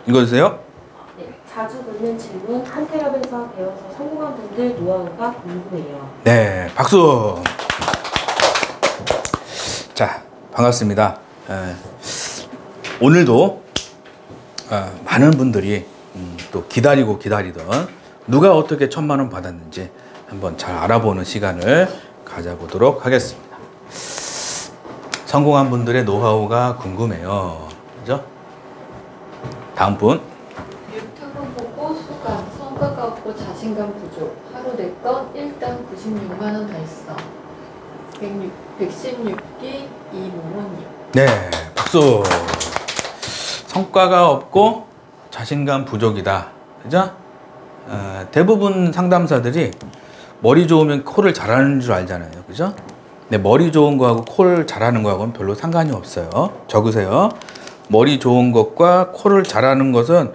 읽어주세요. 네, 자주 듣는 질문, 한태엽에서 배워서 성공한 분들 노하우가 궁금해요. 네, 박수. 자, 반갑습니다. 오늘도 많은 분들이 또 기다리고 기다리던 누가 어떻게 1000만 원 받았는지 한번 잘 알아보는 시간을 가져보도록 하겠습니다. 성공한 분들의 노하우가 궁금해요. 그죠? 다음 분. 유튜브 보고 수강, 성과가 없고 자신감 부족. 하루 내 건 일당 96만 원 달성. 116기 이모모님. 네, 박수. 성과가 없고 자신감 부족이다. 그죠? 대부분 상담사들이 머리 좋으면 콜을 잘하는 줄 알잖아요. 그죠? 근데 머리 좋은 거하고 콜 잘하는 거하고는 별로 상관이 없어요. 적으세요. 머리 좋은 것과 콜을 잘하는 것은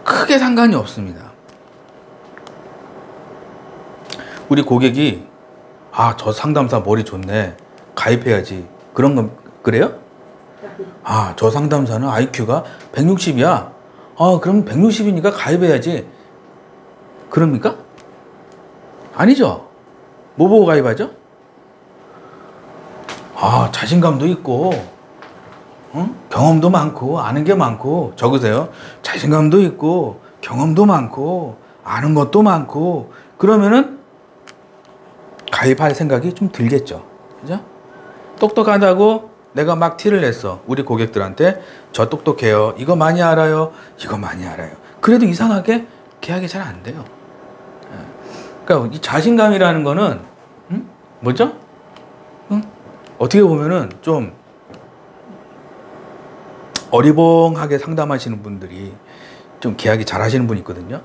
크게 상관이 없습니다. 우리 고객이 저 상담사 머리 좋네. 가입해야지. 그런 건 그래요? 저 상담사는 IQ가 160이야. 그럼 160이니까 가입해야지. 그럽니까? 아니죠. 뭐 보고 가입하죠? 자신감도 있고, 경험도 많고, 아는 게 많고, 적으세요. 자신감도 있고, 경험도 많고, 아는 것도 많고, 그러면은 가입할 생각이 좀 들겠죠. 그죠? 똑똑하다고 내가 막 티를 냈어. 우리 고객들한테 저 똑똑해요. 이거 많이 알아요. 이거 많이 알아요. 그래도 이상하게 계약이 잘 안 돼요. 그러니까 이 자신감이라는 거는 뭐죠? 어떻게 보면은 좀 어리벙하게 상담하시는 분들이 좀 계약이 잘 하시는 분이 있거든요.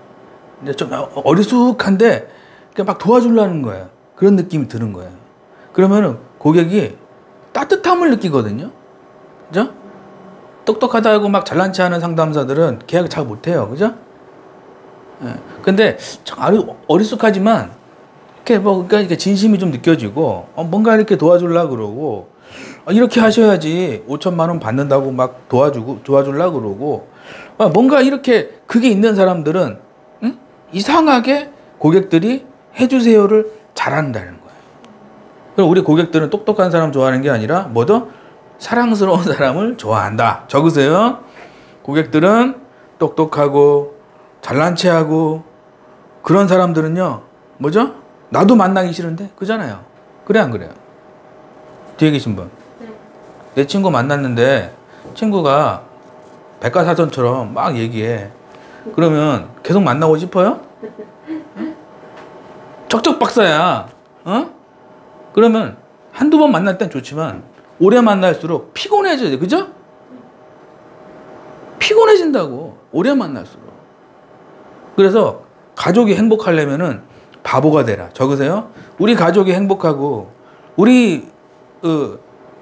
근데 좀 어리숙한데 그냥 막 도와주려는 거예요. 그런 느낌이 드는 거예요. 그러면은 고객이 따뜻함을 느끼거든요. 그죠? 똑똑하다고 막 잘난 체 하는 상담사들은 계약을 잘 못해요. 그죠? 근데 참 어리숙하지만 이렇게 그러니까 진심이 좀 느껴지고 뭔가 이렇게 도와주려고 그러고 이렇게 하셔야지 5천만 원 받는다고 막 도와주려고 그러고 뭔가 이렇게 그게 있는 사람들은 이상하게 고객들이 해주세요를 잘한다는 거예요. 그럼 우리 고객들은 똑똑한 사람 좋아하는 게 아니라 뭐죠? 사랑스러운 사람을 좋아한다. 적으세요. 고객들은 똑똑하고 잘난 체하고 그런 사람들은요. 뭐죠? 나도 만나기 싫은데 그잖아요. 그래 안 그래요? 뒤에 계신 분. 네. 내 친구 만났는데 친구가 백과사전처럼 막 얘기해. 그러면 계속 만나고 싶어요? 응? 척척 박사야. 그러면 한두 번 만날 땐 좋지만 오래 만날수록 피곤해져요. 그죠? 피곤해진다고. 오래 만날수록. 그래서 가족이 행복하려면은 바보가 되라. 적으세요. 우리 가족이 행복하고 우리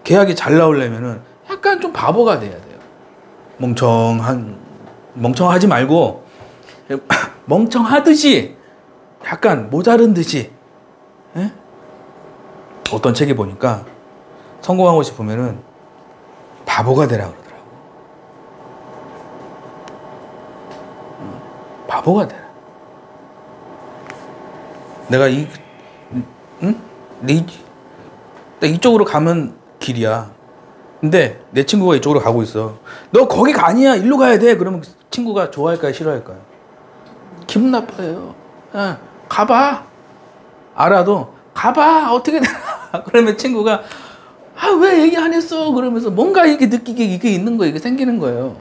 계약이 잘 나오려면은 약간 좀 바보가 돼야 돼요. 멍청하지 말고 멍청하듯이 약간 모자른 듯이. 예? 어떤 책에 보니까 성공하고 싶으면은 바보가 되라 그러더라고. 바보가 되라. 내가 이쪽으로 가면 길이야. 근데 내 친구가 이쪽으로 가고 있어. 너 거기가 아니야. 일로 가야 돼. 그러면 친구가 좋아할까요? 싫어할까요? 기분 나빠요. 가봐. 알아도 가봐. 어떻게 되나. 그러면 친구가 왜 얘기 안 했어? 그러면서 뭔가 이게 느끼게 이게 있는 거예요. 이게 생기는 거예요.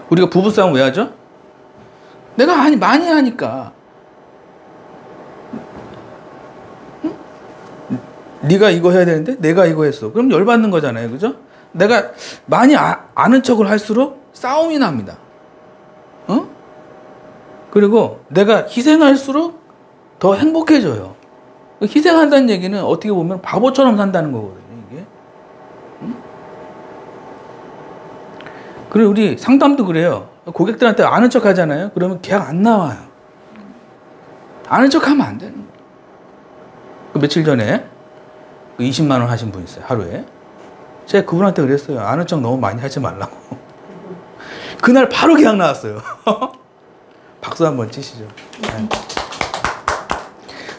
우리가 부부싸움 왜 하죠? 내가 많이 하니까. 응? 네가 이거 해야 되는데 내가 이거 했어. 그럼 열받는 거잖아요. 그죠? 내가 많이 아는 척을 할수록 싸움이 납니다. 그리고 내가 희생할수록 더 행복해져요. 희생한다는 얘기는 어떻게 보면 바보처럼 산다는 거거든요, 이게. 그리고 우리 상담도 그래요. 고객들한테 아는 척 하잖아요. 그러면 계약 안 나와요. 아는 척 하면 안 되는 거예요. 며칠 전에 20만 원 하신 분 있어요, 하루에. 제가 그분한테 그랬어요. 아는 척 너무 많이 하지 말라고. 그날 바로 계약 나왔어요. 박수 한번 치시죠. 네.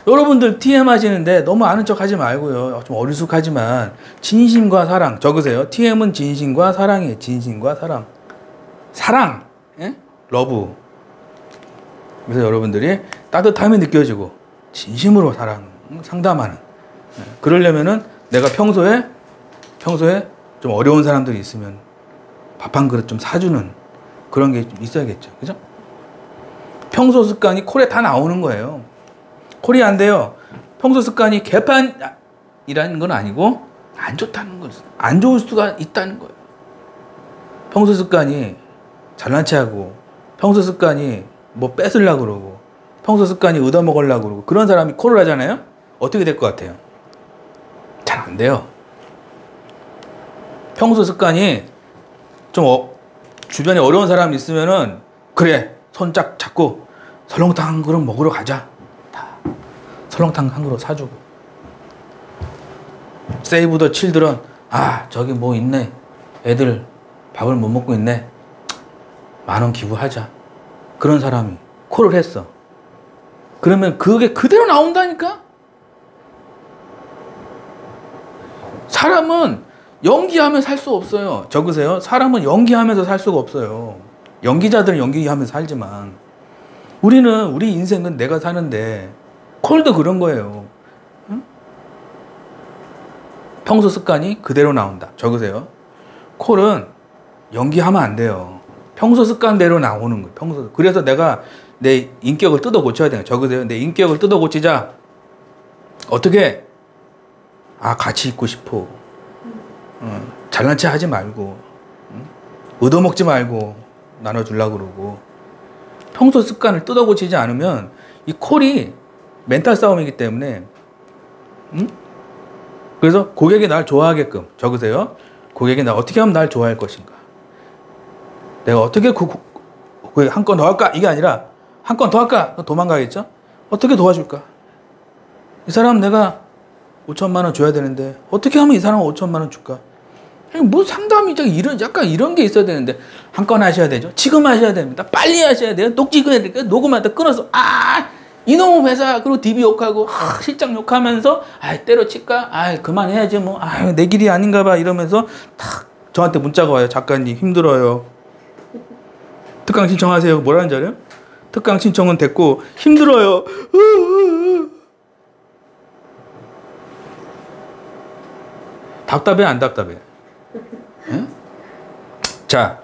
여러분들 TM 하시는데 너무 아는 척 하지 말고요. 좀 어리숙하지만 진심과 사랑 적으세요. TM은 진심과 사랑이에요. 진심과 사랑. 사랑. 예? 러브. 그래서 여러분들이 따뜻함이 느껴지고 진심으로 사랑 상담하는. 예. 그러려면은 내가 평소에 좀 어려운 사람들이 있으면 밥 한 그릇 좀 사주는 그런 게 좀 있어야겠죠. 그죠? 평소 습관이 콜에 다 나오는 거예요. 콜이 안 돼요. 평소 습관이 개판이라는 건 아니고 안 좋다는 거예요. 안 좋을 수가 있다는 거예요. 평소 습관이 잘난 체하고 평소 습관이 뭐 뺏으려고 그러고 평소 습관이 얻어먹으려고 그러고 그런 사람이 콜을 하잖아요. 어떻게 될 것 같아요? 잘 안 돼요. 평소 습관이 좀 주변에 어려운 사람이 있으면은 그래 손 짝 잡고 설렁탕 한 그릇 먹으러 가자. 설렁탕 한 그릇 사주고 세이브 더 칠드런 아 저기 뭐 있네 애들 밥을 못 먹고 있네 10,000원 기부하자. 그런 사람이 콜을 했어. 그러면 그게 그대로 나온다니까. 사람은 연기하면 살 수 없어요. 적으세요. 사람은 연기하면서 살 수가 없어요. 연기자들은 연기하면서 살지만 우리는 우리 인생은 내가 사는데 콜도 그런 거예요. 응? 평소 습관이 그대로 나온다. 적으세요. 콜은 연기하면 안 돼요. 평소 습관대로 나오는 거예요. 평소. 그래서 내가 내 인격을 뜯어 고쳐야 돼요. 적으세요. 내 인격을 뜯어 고치자. 어떻게? 아 같이 있고 싶어. 잘난 체 하지 말고 얻어먹지 말고 나눠주려고 그러고 평소 습관을 뜯어 고치지 않으면 이 콜이 멘탈 싸움이기 때문에 그래서 고객이 날 좋아하게끔 적으세요. 고객이 나 어떻게 하면 날 좋아할 것인가. 내가 어떻게 한 건 더 할까? 이게 아니라 한 건 더 할까? 도망가겠죠? 어떻게 도와줄까? 이 사람 내가 5,000만 원 줘야 되는데 어떻게 하면 이 사람 5,000만 원 줄까? 뭐 상담이 약간 이런 게 있어야 되는데 한 건 하셔야 되죠. 지금 하셔야 됩니다. 빨리 하셔야 돼요. 녹지해야 되니까 녹음할 때 끊어서 이놈의 회사 그리고 DB 욕하고 실장 욕하면서 때려칠까? 그만해야지 뭐 내 길이 아닌가 봐 이러면서 탁 저한테 문자가 와요. 작가님 힘들어요. 특강 신청하세요. 뭐라는 줄 알아요? 특강 신청은 됐고 힘들어요. 답답해 안 답답해? 응? 자,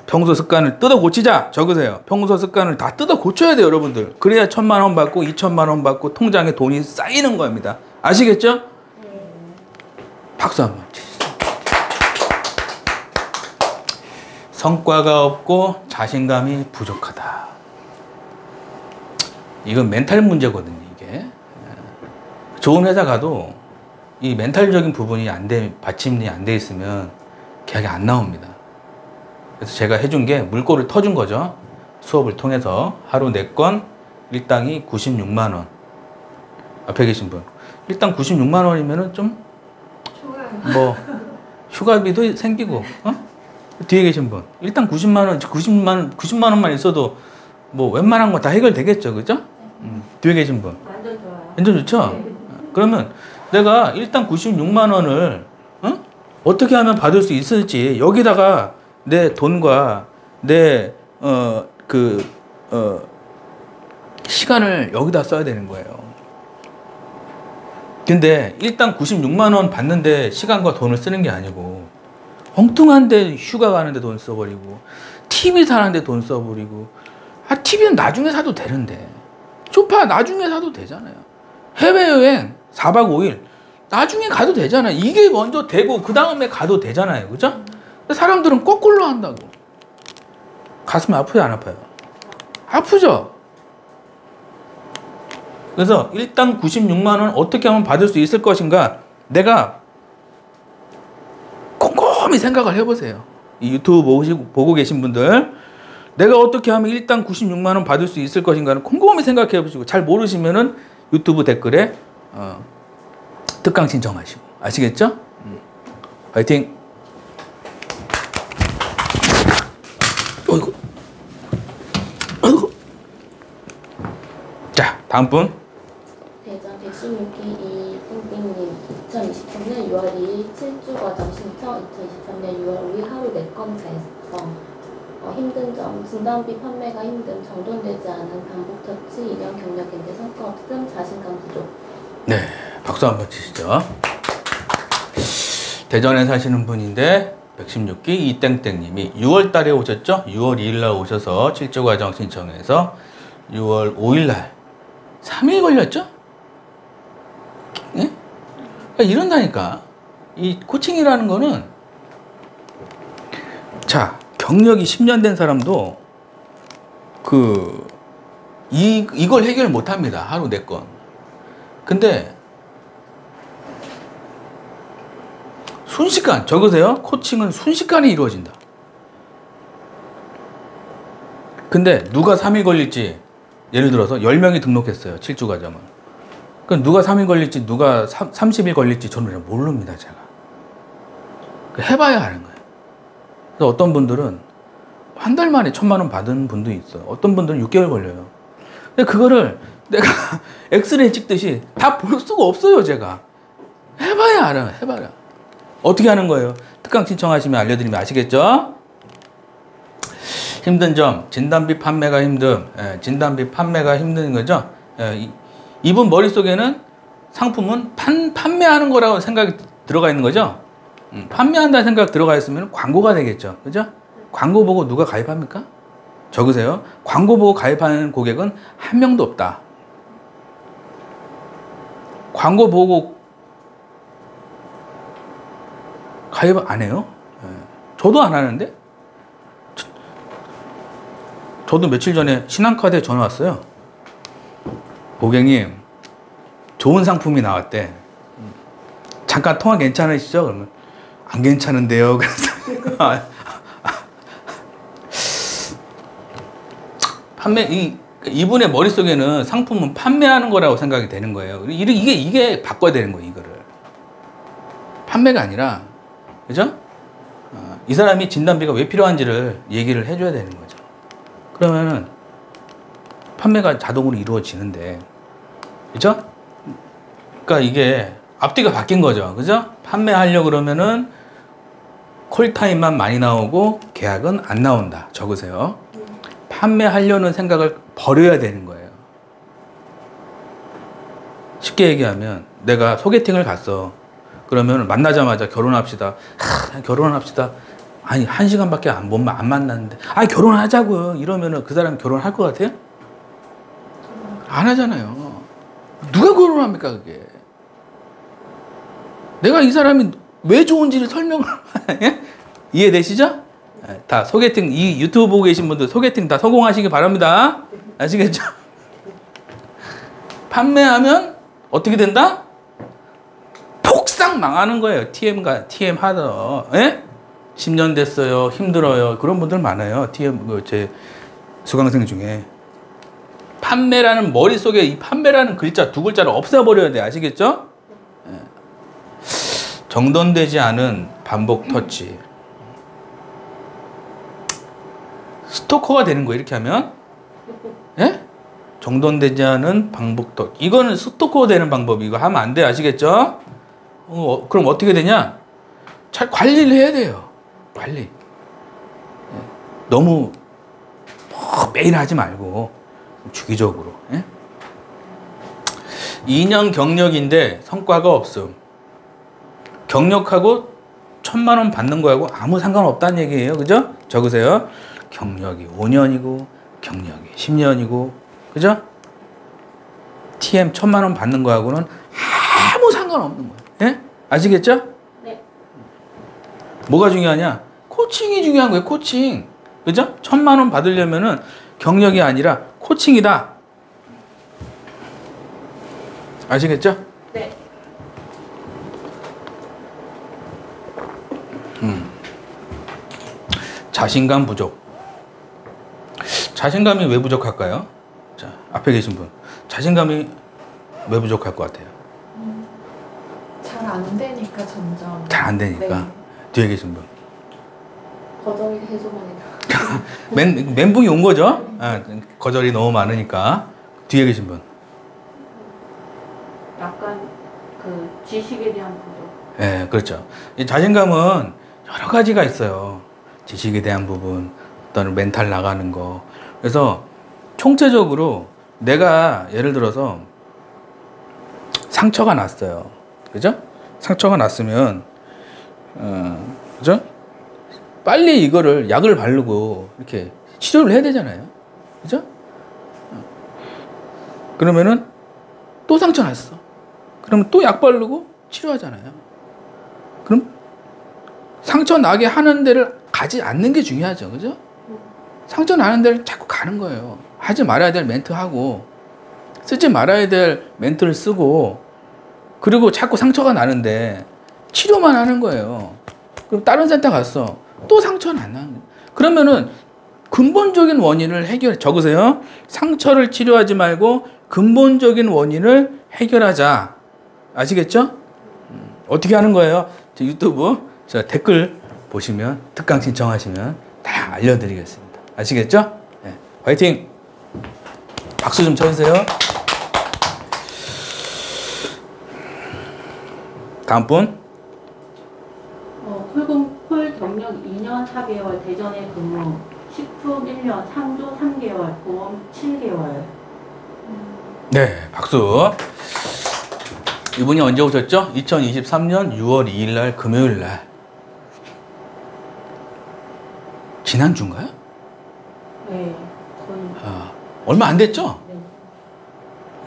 평소 습관을 뜯어 고치자. 적으세요. 평소 습관을 다 뜯어 고쳐야 돼요, 여러분들. 그래야 1,000만 원 받고 2,000만 원 받고 통장에 돈이 쌓이는 겁니다. 아시겠죠? 박수 한번 치시죠. 성과가 없고 자신감이 부족하다. 이건 멘탈 문제거든요, 이게. 좋은 회사 가도 이 멘탈적인 부분이 받침이 안 돼 있으면 계약이 안 나옵니다. 그래서 제가 해준 게 물꼬를 터준 거죠. 수업을 통해서 하루 4건 일당이 96만 원. 앞에 계신 분. 일당 96만 원이면은 좀 뭐 휴가비도 생기고 뒤에 계신 분. 일당 90만 원만 있어도 뭐 웬만한 거 다 해결되겠죠. 그죠? 뒤에 계신 분. 완전 좋아요. 완전 좋죠? 네. 그러면 내가 일단 96만 원을 어떻게 하면 받을 수 있을지 여기다가 내 돈과 내 시간을 여기다 써야 되는 거예요. 근데 일단 96만 원 받는데 시간과 돈을 쓰는 게 아니고 엉뚱한데 휴가 가는데 돈 써버리고 TV 사는데 돈 써버리고 TV는 나중에 사도 되는데 소파 나중에 사도 되잖아요. 해외여행 4박 5일 나중에 가도 되잖아요. 이게 먼저 되고 그 다음에 가도 되잖아요. 그죠? 근데 사람들은 거꾸로 한다고. 가슴이 아파요 안 아파요? 아프죠? 그래서 일단 96만 원 어떻게 하면 받을 수 있을 것인가 내가 꼼꼼히 생각을 해보세요. 이 유튜브 보고 계신 분들 내가 어떻게 하면 일단 96만 원 받을 수 있을 것인가는 꼼꼼히 생각해 보시고 잘 모르시면은 유튜브 댓글에 특강 신청하시고 아시겠죠? 화이팅! 어이구. 어이구. 자, 다음 분. 대전 116기 이동빈님 2023년 6월 2일 7주 과정 신청 2023년 6월 5일 하루 4건 달성 힘든 점 진단비 판매가 힘듦 정돈되지 않은 반복 터치 2년 경력인데 성과 없음 자신감 부족. 네, 박수 한번 치시죠. 대전에 사시는 분인데 116기 이땡땡님이 6월 달에 오셨죠? 6월 2일 날 오셔서 7주 과정 신청해서 6월 5일 날 3일 걸렸죠? 예? 그러니까 이런다니까. 이 코칭이라는 거는 자, 경력이 10년 된 사람도 이걸 해결 못 합니다. 하루 4건. 근데 순식간, 적으세요. 코칭은 순식간에 이루어진다. 근데 누가 3일 걸릴지, 예를 들어서 10명이 등록했어요. 7주 과정을. 그럼 누가 3일 걸릴지, 누가 30일 걸릴지 저는 모릅니다, 제가. 해봐야 아는 거예요. 그래서 어떤 분들은 한 달 만에 1,000만 원 받은 분도 있어요. 어떤 분들은 6개월 걸려요. 근데 그거를 내가 엑스레이 찍듯이 다 볼 수가 없어요, 제가. 해봐야 알아요, 해봐야. 어떻게 하는 거예요? 특강 신청하시면 알려드리면 아시겠죠? 힘든 점, 진단비 판매가 힘듦. 예, 진단비 판매가 힘든 거죠? 예, 이분 머릿속에는 상품은 판매하는 거라고 생각이 들어가 있는 거죠? 판매한다는 생각 들어가 있으면 광고가 되겠죠. 그죠? 광고 보고 누가 가입합니까? 적으세요. 광고 보고 가입하는 고객은 한 명도 없다. 광고 보고 가입 안 해요? 예. 저도 안 하는데? 저도 며칠 전에 신한카드에 전화 왔어요. 고객님, 좋은 상품이 나왔대. 잠깐 통화 괜찮으시죠? 그러면 안 괜찮은데요. 그래서 이분의 머릿속에는 상품은 판매하는 거라고 생각이 되는 거예요. 이게 바꿔야 되는 거예요, 이거를. 판매가 아니라, 그죠? 이 사람이 진단비가 왜 필요한지를 얘기를 해줘야 되는 거죠. 그러면은 판매가 자동으로 이루어지는데, 그죠? 그러니까 이게 앞뒤가 바뀐 거죠. 그죠? 판매하려고 그러면은 콜타임만 많이 나오고 계약은 안 나온다. 적으세요. 판매하려는 생각을 버려야 되는 거예요. 쉽게 얘기하면 내가 소개팅을 갔어. 그러면 만나자마자 결혼합시다. 결혼합시다. 아니 1시간밖에 안 만났는데 결혼하자고요. 이러면은 그 사람이 결혼할 것 같아요? 안 하잖아요. 누가 결혼합니까 그게? 내가 이 사람이 왜 좋은지를 설명을 예? 이해되시죠? 다 소개팅, 이 유튜브 보고 계신 분들 소개팅 다 성공하시기 바랍니다. 아시겠죠? 판매하면 어떻게 된다? 폭삭 망하는 거예요. TM 하더. 예? 10년 됐어요. 힘들어요. 그런 분들 많아요. 제 수강생 중에. 판매라는 머릿속에 이 판매라는 글자, 2글자를 없애버려야 돼. 아시겠죠? 예. 정돈되지 않은 반복 터치. 스토커가 되는 거예요. 이렇게 하면. 예? 정돈되지 않은 반복 터치. 이거는 스토커가 되는 방법이 이거 하면 안 돼. 아시겠죠? 그럼 어떻게 되냐? 잘 관리를 해야 돼요. 관리. 예. 너무 매일 하지 말고 주기적으로. 예? 2년 경력인데 성과가 없음. 경력하고 1,000만 원 받는 거하고 아무 상관없다는 얘기예요. 그죠? 적으세요. 경력이 5년이고 경력이 10년이고 그죠? TM 1,000만 원 받는 거하고는 아무 상관없는 거예요. 예? 아시겠죠? 네. 뭐가 중요하냐? 코칭이 중요한 거예요. 코칭. 그죠? 1,000만 원 받으려면은 경력이 아니라 코칭이다. 아시겠죠? 네. 자신감 부족. 자신감이 왜 부족할까요? 자, 앞에 계신 분. 자신감이 왜 부족할 것 같아요? 잘 안 되니까 점점. 잘 안 되니까. 뒤에 계신 분. 거절이 해줘만 해도. 멘붕이 온 거죠? 아, 거절이 너무 많으니까. 뒤에 계신 분. 약간 그 지식에 대한 부족. 예, 그렇죠. 이 자신감은 여러 가지가 있어요. 지식에 대한 부분, 어떤 멘탈 나가는 거. 그래서 총체적으로 내가 예를 들어서 상처가 났어요. 그죠? 상처가 났으면, 그죠? 빨리 이거를 약을 바르고 이렇게 치료를 해야 되잖아요. 그죠? 그러면은 또 상처 났어. 그러면 또 약 바르고 치료하잖아요. 그럼 상처 나게 하는 데를 가지 않는 게 중요하죠. 그죠? 상처 나는 데를 자꾸 가는 거예요. 하지 말아야 될 멘트 하고, 쓰지 말아야 될 멘트를 쓰고, 그리고 자꾸 상처가 나는데 치료만 하는 거예요. 그럼 다른 센터 갔어. 또 상처는 안 나는 거예요. 그러면은 근본적인 원인을 적으세요. 상처를 치료하지 말고 근본적인 원인을 해결하자. 아시겠죠? 어떻게 하는 거예요? 저 유튜브 저 댓글 보시면 특강 신청하시면 다 알려드리겠습니다. 아시겠죠? 네. 화이팅! 박수 좀 쳐주세요. 다음 분. 콜 경력 2년 4개월, 대전에 근무, 식품 1년, 상조 3개월, 보험 7개월. 네, 박수. 이분이 언제 오셨죠? 2023년 6월 2일 날 금요일 날. 지난주인가요? 네, 거의. 얼마 안 됐죠? 네.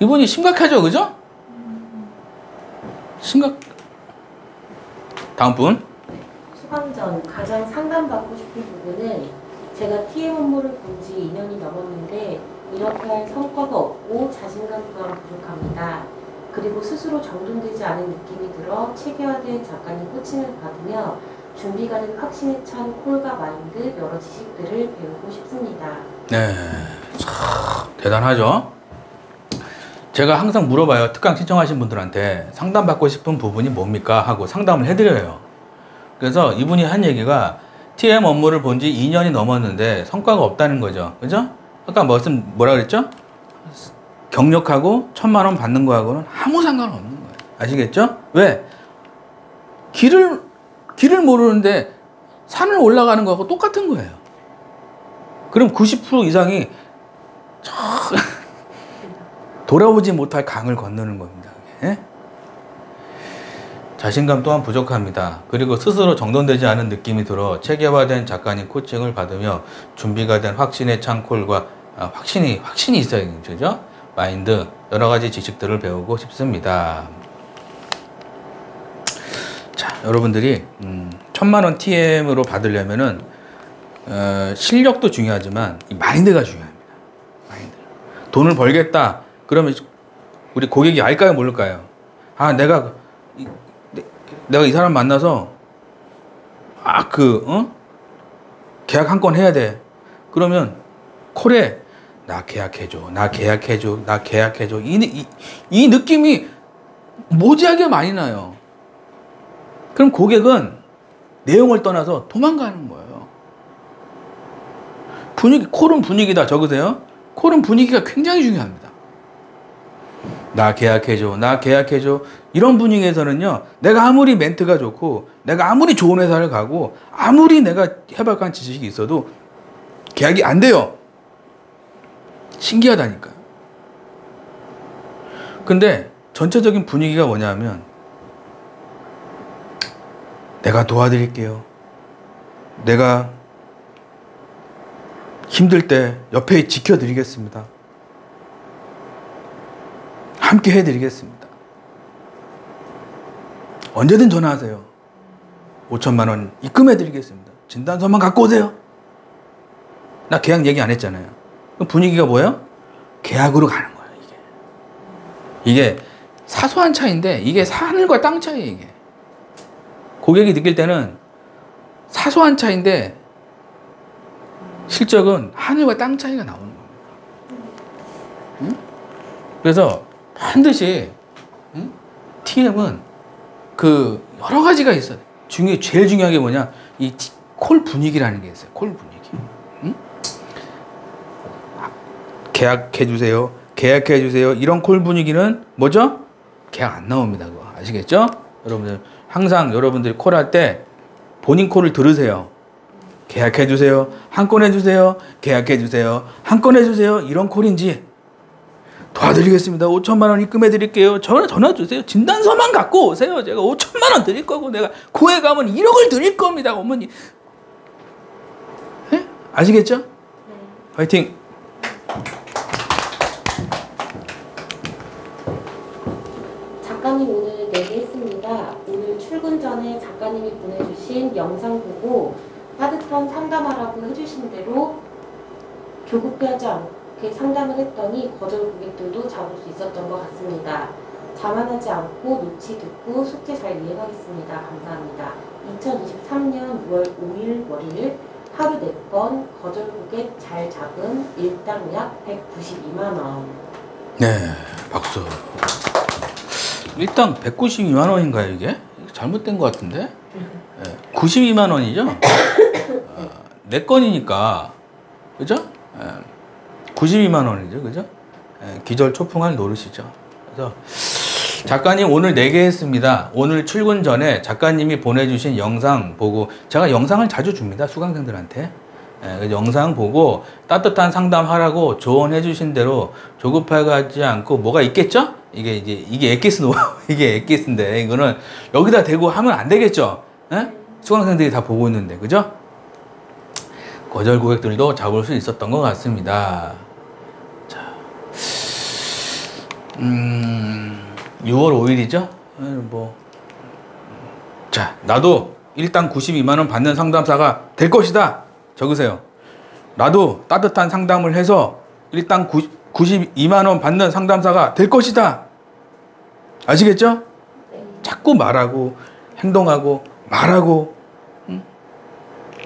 이분이 심각하죠, 그죠? 다음 분. 수강 전 가장 상담받고 싶은 부분은 제가 TM 업무를 본 지 2년이 넘었는데 이렇게 할 성과가 없고 자신감 또한 부족합니다. 그리고 스스로 정돈되지 않은 느낌이 들어 체계화된 작가님 코칭을 받으며 준비가 된 확신에 찬 콜과 마인드 여러 지식들을 배우고 싶습니다. 네, 참 대단하죠? 제가 항상 물어봐요. 특강 신청하신 분들한테 상담받고 싶은 부분이 뭡니까? 하고 상담을 해드려요. 그래서 이분이 한 얘기가 TM 업무를 본 지 2년이 넘었는데 성과가 없다는 거죠. 그죠? 아까 뭐라 그랬죠? 경력하고 1,000만 원 받는 거하고는 아무 상관없는 거예요. 아시겠죠? 왜? 길을 모르는데 산을 올라가는 거하고 똑같은 거예요. 그럼 90% 이상이 돌아오지 못할 강을 건너는 겁니다. 예? 자신감 또한 부족합니다. 그리고 스스로 정돈되지 않은 느낌이 들어 체계화된 작가님 코칭을 받으며 준비가 된 확신에 찬 콜과 확신이 있어야 되죠. 마인드 여러 가지 지식들을 배우고 싶습니다. 자, 여러분들이 1,000만 원 TM으로 받으려면은 실력도 중요하지만 이 마인드가 중요합니다. 마인드. 돈을 벌겠다. 그러면 우리 고객이 알까요, 모를까요? 아, 내가 이 사람 만나서 계약 한 건 해야 돼. 그러면 콜에 나 계약해줘. 이 느낌이 모지하게 많이 나요. 그럼 고객은 내용을 떠나서 도망가는 거예요. 콜은 분위기다. 적으세요. 콜은 분위기가 굉장히 중요합니다. 나 계약해줘. 이런 분위기에서는요, 내가 아무리 멘트가 좋고, 내가 아무리 좋은 회사를 가고, 아무리 내가 해박한 지식이 있어도 계약이 안 돼요. 신기하다니까요. 근데 전체적인 분위기가 뭐냐면, 내가 도와드릴게요. 내가 힘들 때 옆에 지켜드리겠습니다. 함께 해드리겠습니다. 언제든 전화하세요. 5,000만 원 입금해드리겠습니다. 진단서만 갖고 오세요. 나 계약 얘기 안 했잖아요. 그럼 분위기가 뭐예요? 계약으로 가는 거예요. 이게 사소한 차이인데 이게 하늘과 땅 차이예요. 이게. 고객이 느낄 때는 사소한 차이인데 실적은 하늘과 땅 차이가 나오는 겁니다. 응? 그래서 반드시 TM은 여러 가지가 있어요. 제일 중요한 게 뭐냐? 이 콜 분위기라는 게 있어요. 콜 분위기. 응? 계약해주세요. 계약해주세요. 이런 콜 분위기는 뭐죠? 계약 안 나옵니다. 그거. 아시겠죠? 여러분들, 항상 여러분들이 콜할 때 본인 콜을 들으세요. 계약해주세요. 한 건 해주세요. 계약해주세요. 한 건 해주세요. 이런 콜인지 도와드리겠습니다. 5천만 원 입금해드릴게요. 전화 주세요. 진단서만 갖고 오세요. 제가 5천만 원 드릴 거고 내가 고에 가면 1억을 드릴 겁니다. 어머니. 네? 아시겠죠? 네. 화이팅! 작가님 오늘 내기했습니다. 오늘 출근 전에 작가님이 보내주신 영상 보고 따뜻한 상담하라고 해주신 대로 조급해하지 않게 상담을 했더니 거절 고객들도 잡을 수 있었던 것 같습니다. 자만하지 않고 눈치 듣고 숙제 잘 이행하겠습니다. 감사합니다. 2023년 6월 5일 월요일 하루 4건 거절 고객 잘 잡은 일당 약 192만 원. 네, 박수. 일당 192만 원인가요, 이게? 잘못된 것 같은데? 네, 92만 원이죠? 4건이니까, 그죠? 92만 원이죠, 그죠? 기절 초풍할 노릇이죠. 그래서 작가님 오늘 4개 했습니다. 오늘 출근 전에 작가님이 보내주신 영상 보고, 제가 영상을 자주 줍니다, 수강생들한테. 영상 보고 따뜻한 상담하라고 조언해 주신 대로 조급하지 않고 뭐가 있겠죠? 이게 엑기스 이게 엑기스인데 이거는 여기다 대고 하면 안 되겠죠? 에? 수강생들이 다 보고 있는데, 그죠? 거절 고객들도 잡을 수 있었던 것 같습니다. 자, 6월 5일이죠? 자, 나도 일당 92만 원 받는 상담사가 될 것이다. 적으세요. 나도 따뜻한 상담을 해서 일당 92만 원 받는 상담사가 될 것이다. 아시겠죠? 자꾸 말하고 행동하고 말하고, 응?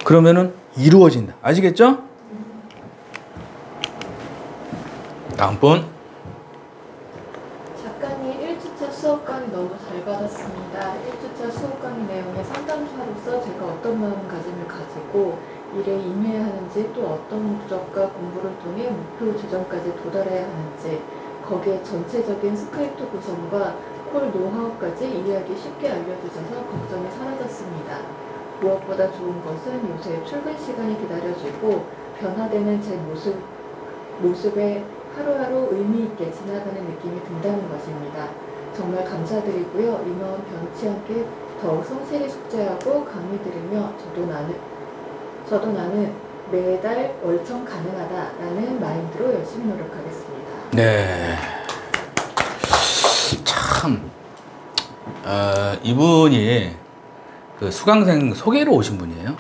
그러면은 이루어진다. 아시겠죠? 다음 분. 작가님 1주차 수업 강의 너무 잘 받았습니다. 1주차 수업 강의 내용에 상담사로서 제가 어떤 마음가짐을 가지고 일에 임해야 하는지, 또 어떤 목적과 공부를 통해 목표 조정까지 도달해야 하는지, 거기에 전체적인 스크립트 구성과 콜 노하우까지 이해하기 쉽게 알려주셔서 걱정이 사라졌습니다. 무엇보다 좋은 것은 요새 출근 시간이 기다려지고 변화되는 제 모습에 하루하루 의미 있게 지나가는 느낌이 든다는 것입니다. 정말 감사드리고요. 인원 변치 않게 더욱 성실히 숙제하고 강의 들으며 저도 나는 매달 월청 가능하다라는 마인드로 열심히 노력하겠습니다. 네. 참, 이분이 그 수강생 소개로 오신 분이에요.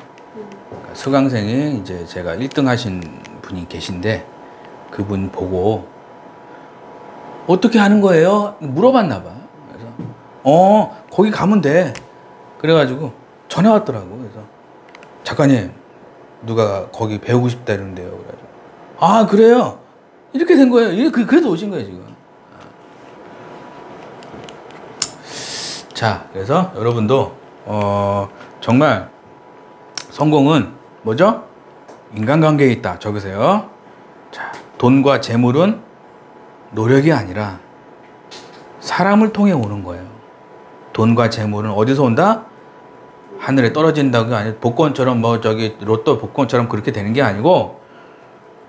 그러니까 수강생이 이제 제가 1등 하신 분이 계신데 그분 보고 어떻게 하는 거예요? 물어봤나 봐. 그래서 거기 가면 돼. 그래가지고 전화 왔더라고. 그래서 작가님, 누가 거기 배우고 싶다 이러는데요. 그래가지고 아, 그래요? 이렇게 된 거예요. 그래서 오신 거예요, 지금. 자, 그래서 여러분도 정말 성공은 뭐죠? 인간관계에 있다. 적으세요. 자, 돈과 재물은 노력이 아니라 사람을 통해 오는 거예요. 돈과 재물은 어디서 온다? 하늘에 떨어진다고 아니라 복권처럼 로또 복권처럼 그렇게 되는 게 아니고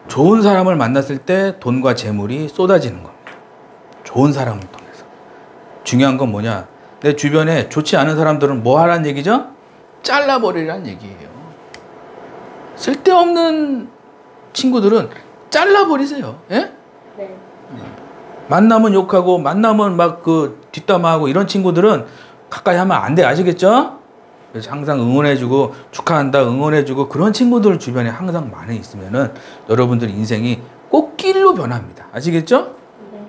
좋은 사람을 만났을 때 돈과 재물이 쏟아지는 겁니다. 좋은 사람을 통해서. 중요한 건 뭐냐? 내 주변에 좋지 않은 사람들은 뭐 하라는 얘기죠? 잘라버리라는 얘기예요. 쓸데없는 친구들은 잘라버리세요. 예? 네. 만나면 욕하고 만나면 막 뒷담화하고 이런 친구들은 가까이 하면 안 돼. 아시겠죠? 그래서 항상 응원해주고 축하한다 응원해주고 그런 친구들 주변에 항상 많이 있으면은 여러분들 인생이 꽃길로 변합니다. 아시겠죠? 네.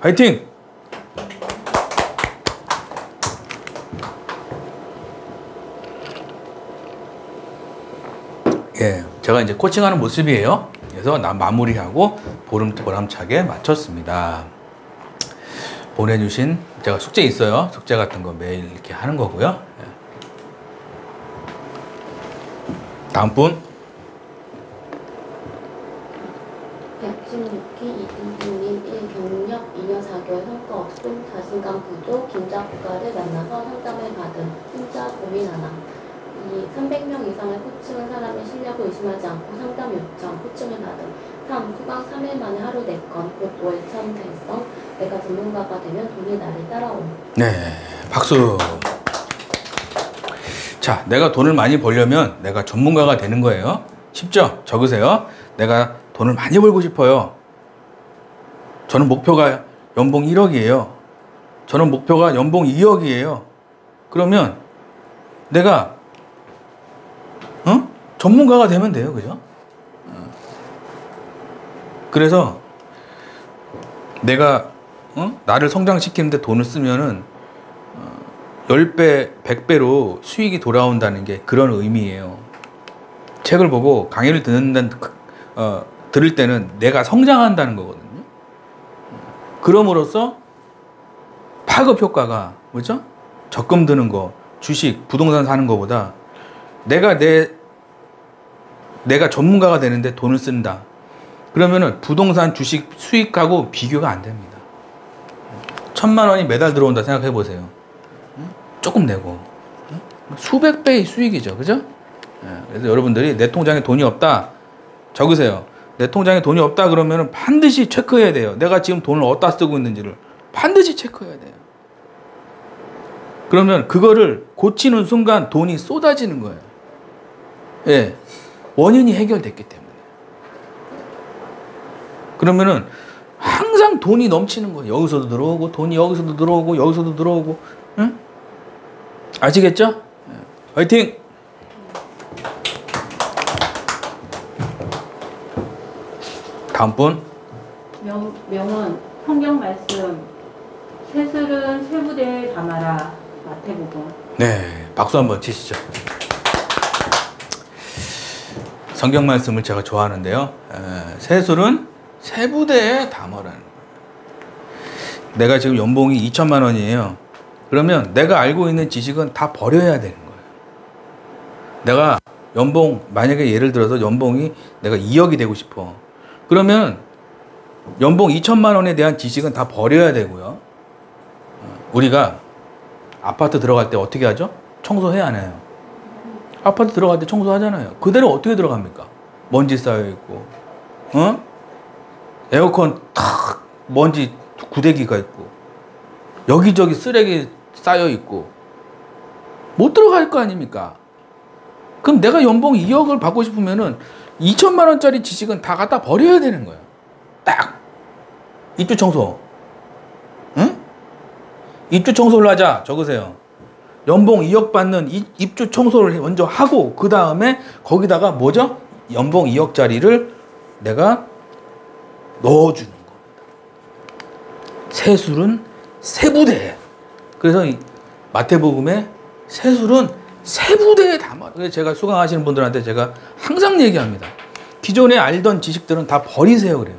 화이팅! 예, 제가 이제 코칭하는 모습이에요. 그래서 마무리하고 보람차게 마쳤습니다. 보내주신 제가 숙제 있어요. 숙제 같은 거 매일 이렇게 하는 거고요. 예. 다음 분. 116기 이등분님 1경력 2년 4개월 성과 없음 자신감 부족 긴장 고가를 만나서 상담을 받음 혼자 고민 하나 300명 이상을 코칭한 사람의 실력을 의심하지 않고 상담 요청 코칭을 받음 3. 수강 3일 만에 하루 4건 곧 월천 달성 내가 전문가가 되면 돈이 나를 따라옴. 네, 박수. 자, 내가 돈을 많이 벌려면 내가 전문가가 되는 거예요. 쉽죠? 적으세요. 내가 돈을 많이 벌고 싶어요. 저는 목표가 연봉 1억이에요. 저는 목표가 연봉 2억이에요. 그러면 내가 전문가가 되면 돼요. 그죠? 그래서 내가 나를 성장시키는데 돈을 쓰면은 10배, 100배로 수익이 돌아온다는 게 그런 의미예요. 책을 보고 강의를 들을 때는 내가 성장한다는 거거든요. 그럼으로써 파급 효과가 뭐죠? 적금 드는 거, 주식, 부동산 사는 거보다 내가 전문가가 되는데 돈을 쓴다. 그러면은 부동산 주식 수익하고 비교가 안 됩니다. 1,000만 원이 매달 들어온다 생각해 보세요. 조금 내고 수백 배의 수익이죠. 그죠? 그래서 여러분들이 내 통장에 돈이 없다 적으세요. 내 통장에 돈이 없다 그러면은 반드시 체크해야 돼요. 내가 지금 돈을 어디다 쓰고 있는지를 반드시 체크해야 돼요. 그러면 그거를 고치는 순간 돈이 쏟아지는 거예요. 예. 원인이 해결됐기 때문에. 그러면은 항상 돈이 넘치는 거예요. 여기서도 들어오고 돈이 여기서도 들어오고 여기서도 들어오고. 응? 아시겠죠? 화이팅! 다음 분. 명은 성경 말씀 세술은 세부대에 담아라 마태복음. 네, 박수 한번 치시죠. 성경 말씀을 제가 좋아하는데요. 세술은 세부대에 담아라는 거예요. 내가 지금 연봉이 2천만 원이에요. 그러면 내가 알고 있는 지식은 다 버려야 되는 거예요. 내가 연봉, 만약에 예를 들어서 연봉이 내가 2억이 되고 싶어. 그러면 연봉 2천만 원에 대한 지식은 다 버려야 되고요. 우리가 아파트 들어갈 때 어떻게 하죠? 청소해야 안 해요? 아파트 들어갈 때 청소하잖아요. 그대로 어떻게 들어갑니까? 먼지 쌓여있고, 에어컨 탁 먼지 구데기가 있고, 여기저기 쓰레기 쌓여있고, 못 들어갈 거 아닙니까? 그럼 내가 연봉 2억을 받고 싶으면은 2천만 원짜리 지식은 다 갖다 버려야 되는 거예요. 딱! 입주 청소. 응? 입주 청소를 하자. 적으세요. 연봉 2억 받는 입주 청소를 먼저 하고 그 다음에 거기다가 뭐죠? 연봉 2억짜리를 내가 넣어주는 겁니다. 세술은 세부대. 그래서 이 마태복음에 세술은 세부대에 담아. 그래서 제가 수강하시는 분들한테 제가 항상 얘기합니다. 기존에 알던 지식들은 다 버리세요. 그래요.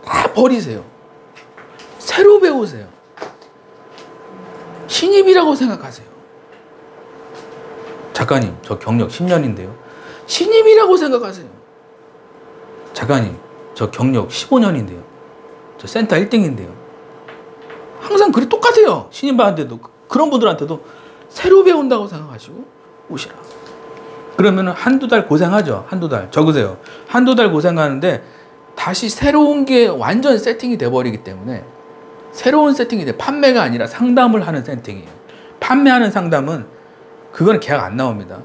다 버리세요. 새로 배우세요. 신입이라고 생각하세요. 작가님, 저 경력 10년인데요. 신입이라고 생각하세요. 작가님, 저 경력 15년인데요. 저 센터 1등인데요. 항상 그게 똑같아요. 신입한테도, 그런 분들한테도 새로 배운다고 생각하시고 오시라. 그러면 한두 달 고생하죠. 한두 달. 적으세요. 한두 달 고생하는데 다시 새로운 게 완전 세팅이 돼버리기 때문에 새로운 세팅이 돼. 판매가 아니라 상담을 하는 세팅이에요. 판매하는 상담은 그건 계약 안 나옵니다.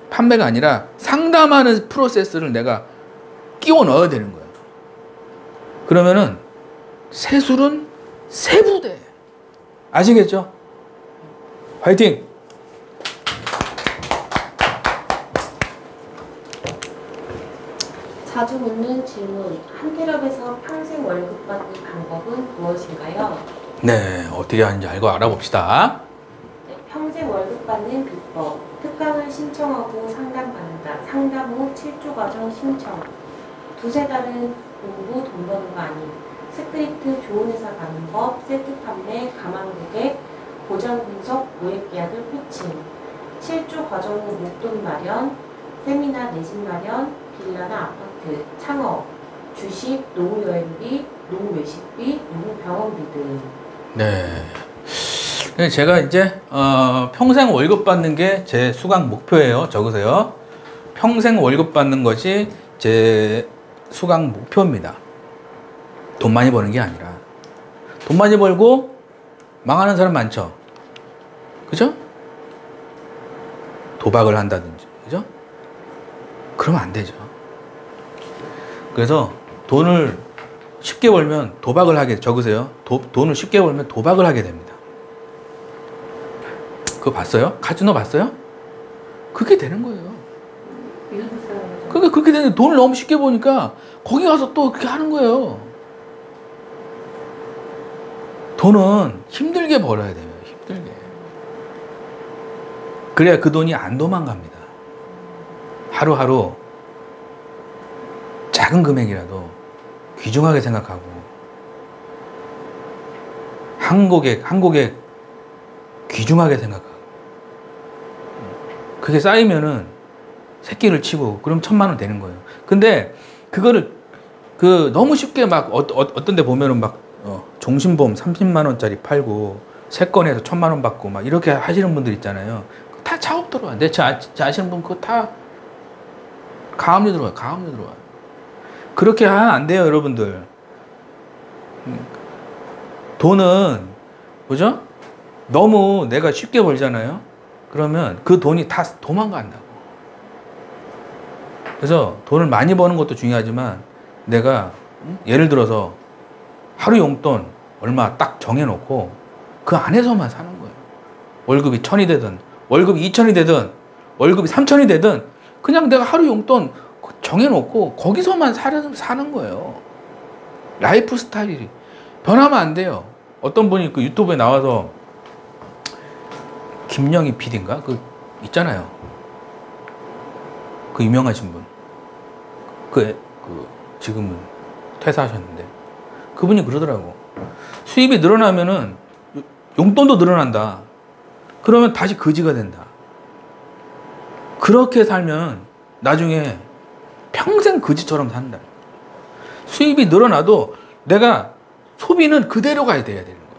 판매가 아니라 상담하는 프로세스를 내가 끼워 넣어야 되는 거예요. 그러면은 세술은 세부대. 아시겠죠? 화이팅! 자주 묻는 질문. 한태렵에서 평생 월급 받는 방법은 무엇인가요? 네, 어떻게 하는지 알아봅시다. 네, 평생 월급 받는 비법. 특강을 신청하고 상담받는다. 상담 후 7주 과정 신청. 두세 달은 공부 돈 버는 거 아님. 스크립트 좋은 회사 가는 법. 세트 판매, 가망 고객, 보장 분석, 모액 계약을 피칭. 7주 과정 후 목돈 마련. 세미나 내집 마련, 빌라나 아파트, 창업, 주식, 노후 여행비, 노후 외식비, 노후 병원비 등. 네. 제가 이제 평생 월급 받는 게 제 수강 목표예요. 적으세요. 평생 월급 받는 것이 제 수강 목표입니다. 돈 많이 버는 게 아니라. 돈 많이 벌고 망하는 사람 많죠. 그죠? 도박을 한다든지, 그죠? 그러면 안 되죠. 그래서 돈을 쉽게 벌면 도박을 하게, 적으세요. 돈을 쉽게 벌면 도박을 하게 됩니다. 그거 봤어요? 카지노 봤어요? 그렇게 되는 거예요. 그러니까 그렇게 되는데 돈을 너무 쉽게 버니까 거기 가서 또 그렇게 하는 거예요. 돈은 힘들게 벌어야 돼요. 힘들게. 그래야 그 돈이 안 도망갑니다. 하루하루 작은 금액이라도 귀중하게 생각하고 한 고객 귀중하게 생각하고 그게 쌓이면은 새끼를 치고 그럼 1,000만 원 되는 거예요. 근데 그거를 너무 쉽게 막 어떤 데 보면은 막 종신보험 30만 원짜리 팔고 3건에서 1,000만 원 받고 막 이렇게 하시는 분들 있잖아요. 다 차업 들어와. 아시는 분 그거 다 가압류 들어와요. 가압류 들어와요. 그렇게 하면 안 돼요, 여러분들. 돈은 뭐죠? 너무 내가 쉽게 벌잖아요. 그러면 그 돈이 다 도망간다고. 그래서 돈을 많이 버는 것도 중요하지만 내가 예를 들어서 하루 용돈 얼마 딱 정해놓고 그 안에서만 사는 거예요. 월급이 1,000이 되든 월급이 2,000이 되든 월급이 3,000이 되든 그냥 내가 하루 용돈 정해놓고 거기서만 사는 거예요. 라이프 스타일이 변하면 안 돼요. 어떤 분이 그 유튜브에 나와서 김영희 PD인가? 그 있잖아요. 그 유명하신 분. 지금은 퇴사하셨는데 그분이 그러더라고. 수입이 늘어나면은 용돈도 늘어난다. 그러면 다시 거지가 된다. 그렇게 살면 나중에 평생 거지처럼 산다. 수입이 늘어나도 내가 소비는 그대로 가야 돼야 되는 거예요.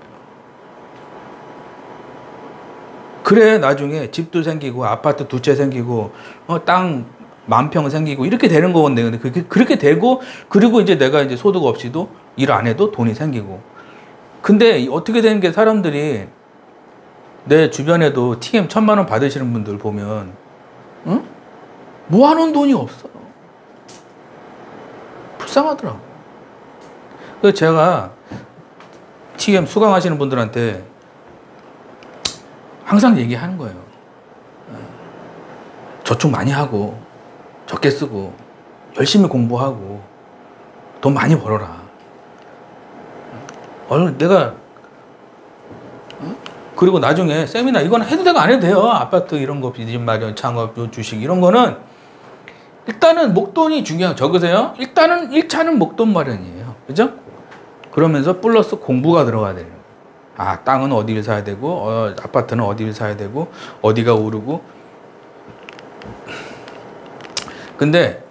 그래 나중에 집도 생기고 아파트 2채 생기고 땅 10,000평 생기고 이렇게 되는 거건데 근데 그렇게 되고 그리고 이제 내가 이제 소득 없이도 일 안 해도 돈이 생기고. 근데 어떻게 되는 게 사람들이 내 주변에도 TM 1,000만 원 받으시는 분들 보면 응? 모아놓은 돈이 없어. 불쌍하더라고. 그래서 제가 TM 수강하시는 분들한테 항상 얘기하는 거예요. 저축 많이 하고 적게 쓰고 열심히 공부하고 돈 많이 벌어라. 내가 그리고 나중에 세미나 이건 해도 되고 안 해도 돼요. 아파트 이런 거 빚 마련, 창업, 주식 이런 거는 일단은 목돈이 중요해요. 적으세요. 일단은 1차는 목돈 마련이에요. 그죠? 그러면서 플러스 공부가 들어가야 돼요. 땅은 어디를 사야 되고 아파트는 어디를 사야 되고 어디가 오르고. 근데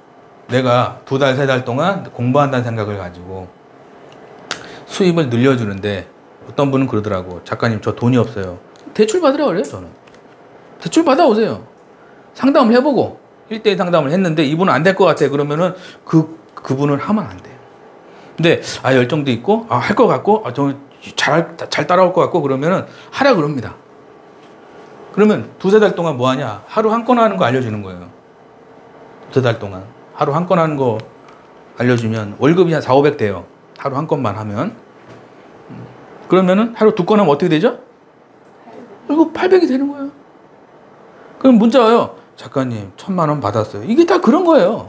내가 2달, 3달 동안 공부한다는 생각을 가지고 수입을 늘려주는데 어떤 분은 그러더라고. 작가님 저 돈이 없어요. 대출 받으라고 그래요. 저는 대출 받아오세요. 상담을 해보고 1대1 상담을 했는데 이분은 안 될 것 같아. 그러면은 그분은 하면 안 돼요. 근데 열정도 있고 할 것 같고 잘 따라올 것 같고 그러면은 하라 그럽니다. 그러면 2-3달 동안 뭐 하냐? 하루 한 건 하는 거 알려주는 거예요. 2달 동안 하루 한 건 하는 거 알려주면 월급이 한 400-500 돼요. 하루 한 건만 하면. 그러면은 하루 2건 하면 어떻게 되죠? 그리고 800이 되는 거예요. 그럼 문자 와요. 작가님 1,000만 원 받았어요. 이게 다 그런 거예요.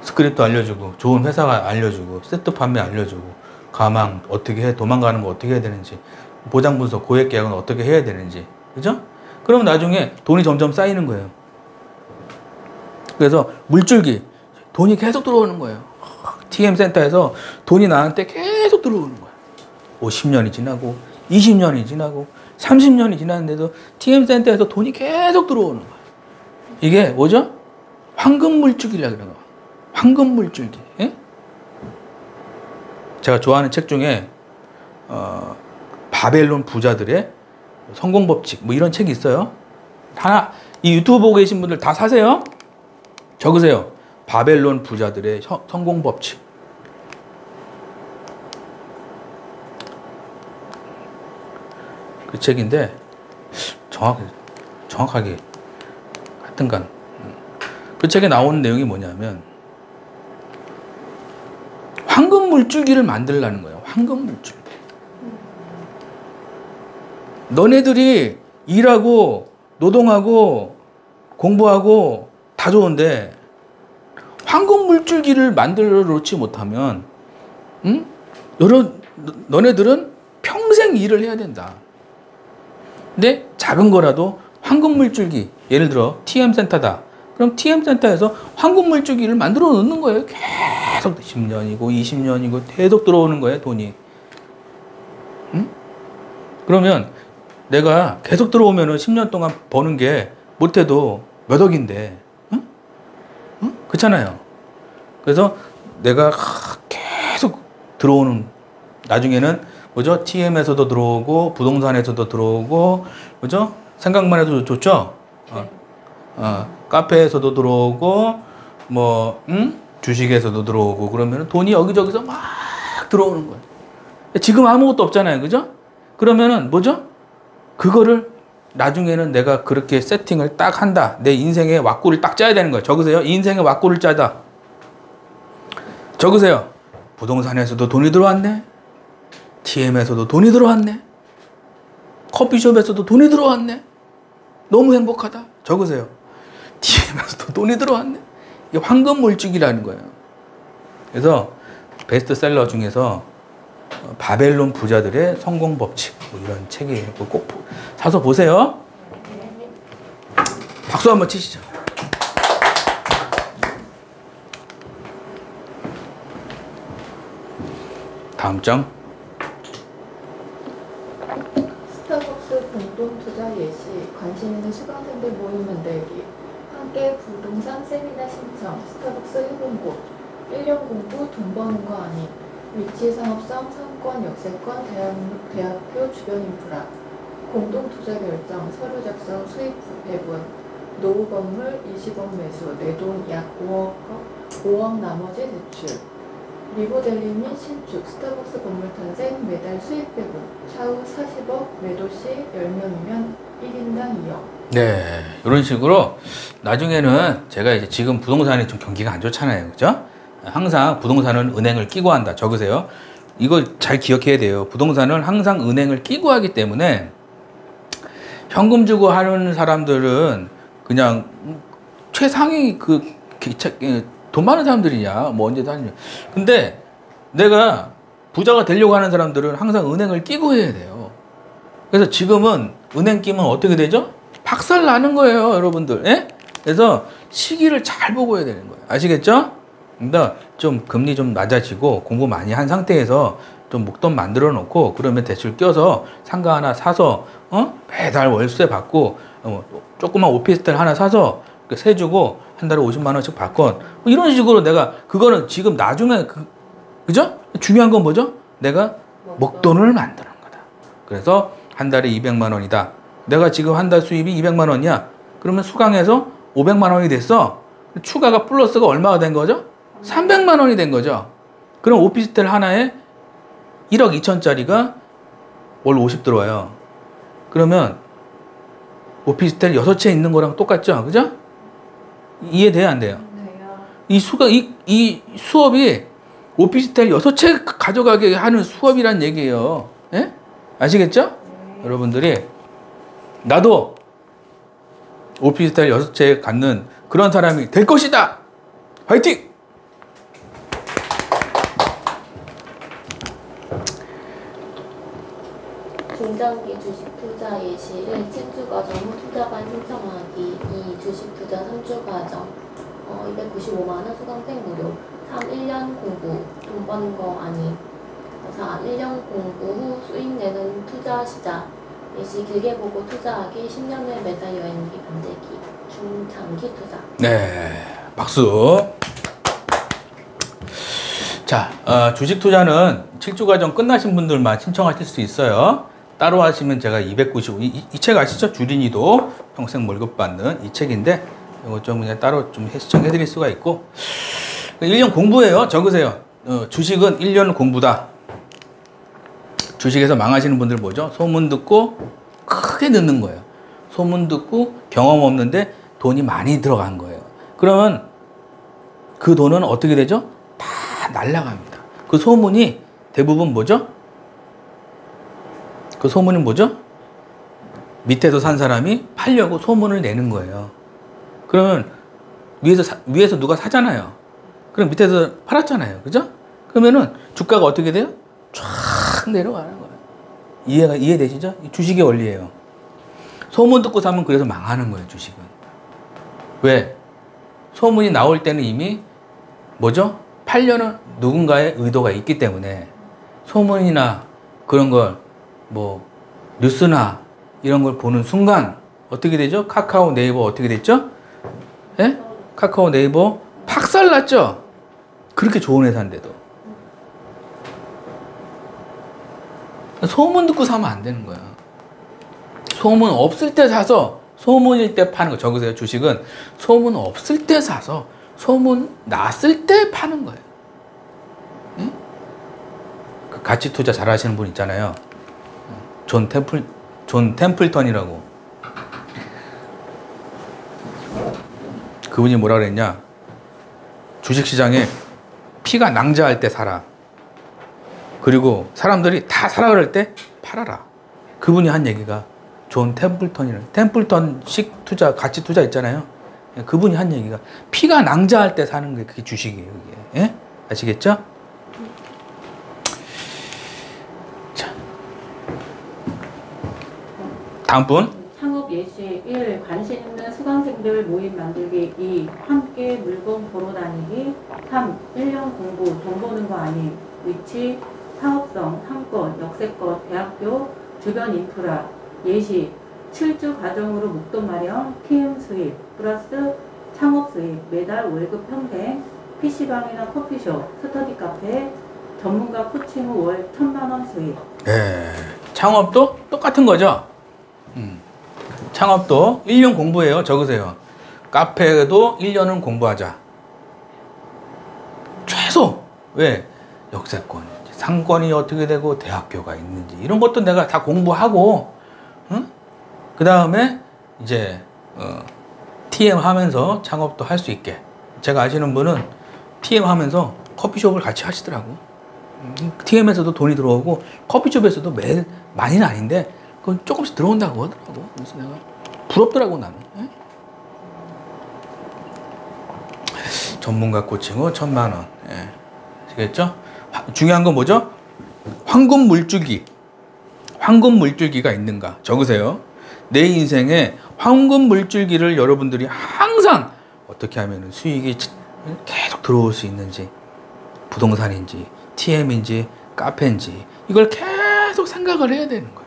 스크립트 알려주고 좋은 회사가 알려주고 세트 판매 알려주고 가망 어떻게 해, 도망가는 거 어떻게 해야 되는지, 보장 분석, 고액 계약은 어떻게 해야 되는지. 그죠? 그러면 나중에 돈이 점점 쌓이는 거예요. 그래서 물줄기 돈이 계속 들어오는 거예요. TM 센터에서 돈이 나한테 계속 들어오는 거예요. 50년이 지나고 20년이 지나고 30년이 지났는데도 TM 센터에서 돈이 계속 들어오는 거예요. 이게 뭐죠? 황금물줄기라고 그래요. 황금물줄기. 예? 제가 좋아하는 책 중에 바벨론 부자들의 성공 법칙 뭐 이런 책이 있어요. 하나 이 유튜브 보고 계신 분들 다 사세요. 적으세요. 바벨론 부자들의 성공 법칙. 그 책인데 정확하게 하여튼간 그 책에 나오는 내용이 뭐냐면 황금 물줄기를 만들라는 거예요. 황금 물줄기. 너네들이 일하고 노동하고 공부하고 다 좋은데 황금 물줄기를 만들어 놓지 못하면 너네들은 평생 일을 해야 된다. 근데 작은 거라도 황금 물줄기, 예를 들어 TM센터다. 그럼 TM센터에서 황금 물줄기를 만들어 놓는 거예요. 계속 10년이고 20년이고 계속 들어오는 거예요, 돈이. 그러면 내가 계속 들어오면은 10년 동안 버는 게 못해도 몇 억인데, 그렇잖아요. 그래서 내가 계속 들어오는, 나중에는 뭐죠? TM에서도 들어오고 부동산에서도 들어오고, 뭐죠? 생각만 해도 좋죠. 카페에서도 들어오고, 뭐 주식에서도 들어오고, 그러면 돈이 여기저기서 막 들어오는 거예요. 지금 아무것도 없잖아요, 그죠? 그러면은 뭐죠? 그거를 나중에는 내가 그렇게 세팅을 딱 한다. 내 인생의 왁구를 딱 짜야 되는 거예요. 적으세요. 인생의 왁구를 짜다. 적으세요. 부동산에서도 돈이 들어왔네. TM에서도 돈이 들어왔네. 커피숍에서도 돈이 들어왔네. 너무 행복하다. 적으세요. TM에서도 돈이 들어왔네. 이게 황금 물줄기라는 거예요. 그래서 베스트셀러 중에서 바벨론 부자들의 성공 법칙 뭐 이런 책이 꼭 사서 보세요. 박수 한번 치시죠. 다음 장. 스타벅스 공동 투자 예시, 관심 있는 수강생들 모임 만들기, 함께 부동산 세미나 신청, 스타벅스 1공고, 1년 공부 돈 버는 거 아닌, 위치 상업성, 상권, 역세권, 대학교 주변 인프라, 공동 투자 결정, 서류 작성, 수익 배분, 노후 건물 20억 매수, 내 돈 약 5억 나머지 대출, 리모델링 및 신축, 스타벅스 건물 탄생, 매달 수익 배분, 차후 40억, 매도 시 10명이면 1인당 2억. 네, 이런 식으로 나중에는 제가 이제 지금 부동산이 좀 경기가 안 좋잖아요, 그죠? 항상 부동산은 은행을 끼고 한다. 적으세요. 이거 잘 기억해야 돼요. 부동산은 항상 은행을 끼고 하기 때문에 현금 주고 하는 사람들은 그냥 최상위 돈 많은 사람들이냐, 뭐 언제도 하냐. 근데 내가 부자가 되려고 하는 사람들은 항상 은행을 끼고 해야 돼요. 그래서 지금은 은행 끼면 어떻게 되죠? 박살 나는 거예요, 여러분들. 예? 그래서 시기를 잘 보고 해야 되는 거예요. 아시겠죠? 그러니까 좀 금리 좀 낮아지고 공부 많이 한 상태에서 좀 목돈 만들어 놓고, 그러면 대출 껴서 상가 하나 사서 매달 월세 받고, 조그만 오피스텔 하나 사서 세 주고 한 달에 50만 원씩 받건, 뭐 이런 식으로 내가 그거는 지금 나중에 그죠? 중요한 건 뭐죠? 내가 목돈을 만드는 거다. 그래서 한 달에 200만 원이다. 내가 지금 한 달 수입이 200만 원이야. 그러면 수강해서 500만 원이 됐어. 추가가 플러스가 얼마가 된 거죠? 300만 원이 된 거죠. 그럼 오피스텔 하나에 1억 2천짜리가 월 50 들어와요. 그러면 오피스텔 6채 있는 거랑 똑같죠? 그죠? 이해돼요, 안 돼요? 이 수업이 오피스텔 6채 가져가게 하는 수업이란 얘기예요. 예? 아시겠죠? 여러분들이 나도 오피스텔 6채 갖는 그런 사람이 될 것이다. 화이팅! 중장기 주식 투자 예시를 7주 과정 후 투자반 신청하기, 2. 주식 투자 3주 과정 295만 원 수강생 무료, 3. 1년 공부 돈 버는 거 아닌, 4. 1년 공부 후 수익 내는 투자 시작, 예시 길게 보고 투자하기, 10년을 매달 여행기 만들기, 중장기 투자. 네, 박수. 자, 주식 투자는 7주 과정 끝나신 분들만 신청하실 수 있어요. 따로 하시면 제가 295, 이 책 아시죠? 주린이도 평생 월급 받는 이 책인데, 이거 좀 그냥 따로 좀 시청해 드릴 수가 있고, 1년 공부예요. 적으세요. 주식은 1년 공부다. 주식에서 망하시는 분들 뭐죠? 소문 듣고 크게 넣는 거예요. 소문 듣고 경험 없는데 돈이 많이 들어간 거예요. 그러면 그 돈은 어떻게 되죠? 다 날아갑니다. 그 소문이 대부분 뭐죠? 그 소문은 뭐죠? 밑에서 산 사람이 팔려고 소문을 내는 거예요. 그러면 위에서 누가 사잖아요. 그럼 밑에서 팔았잖아요. 그죠? 그러면은 주가가 어떻게 돼요? 쫙 내려가는 거예요. 이해되시죠? 주식의 원리예요. 소문 듣고 사면 그래서 망하는 거예요, 주식은. 왜? 소문이 나올 때는 이미 뭐죠? 팔려는 누군가의 의도가 있기 때문에 소문이나 그런 걸 뭐 뉴스나 이런 걸 보는 순간 어떻게 되죠? 카카오 네이버 어떻게 됐죠? 예? 카카오 네이버 박살났죠? 그렇게 좋은 회사인데도. 소문 듣고 사면 안 되는 거야. 소문 없을 때 사서 소문일 때 파는 거. 적으세요. 주식은 소문 없을 때 사서 소문 났을 때 파는 거예요. 응? 그 가치 투자 잘 하시는 분 있잖아요. 존 템플턴이라고. 그분이 뭐라 그랬냐? 주식시장에 피가 낭자할 때 사라. 그리고 사람들이 다 사라 그럴 때 팔아라. 그분이 한 얘기가 존 템플턴이라는, 템플턴식 투자, 가치 투자 있잖아요. 그분이 한 얘기가 피가 낭자할 때 사는 게 그게 주식이에요. 그게. 예? 아시겠죠? 자, 다음 분. 창업 예시 1. 관심 있는 수강생들 모임 만들기. 2. 함께 물건 보러 다니기. 3. 1년 공부, 돈 버는 거 아님. 위치, 사업성, 상권, 역세권, 대학교, 주변 인프라. 예시 7주 과정으로 목돈 마련, TM 수입, 플러스 창업 수입, 매달 월급 평생, PC방이나 커피숍, 스터디 카페, 전문가 코칭 후 월 1,000만 원 수입. 네. 창업도 똑같은 거죠? 창업도 1년 공부해요. 적으세요. 카페도 1년은 공부하자. 최소. 왜? 역세권, 상권이 어떻게 되고 대학교가 있는지 이런 것도 내가 다 공부하고, 응? 그 다음에 이제 TM 하면서 창업도 할 수 있게. 제가 아시는 분은 TM 하면서 커피숍을 같이 하시더라고. TM에서도 돈이 들어오고 커피숍에서도 매일 많이는 아닌데 그건 조금씩 들어온다고 하더라고. 그래서 내가 부럽더라고, 나는. 예? 전문가 코칭 후 1,000만 원. 예. 아시겠죠? 중요한 건 뭐죠? 황금 물줄기. 황금 물줄기가 있는가? 적으세요. 내 인생에 황금 물줄기를 여러분들이 항상 어떻게 하면 수익이 계속 들어올 수 있는지, 부동산인지 TM인지 카페인지 이걸 계속 생각을 해야 되는 거예요.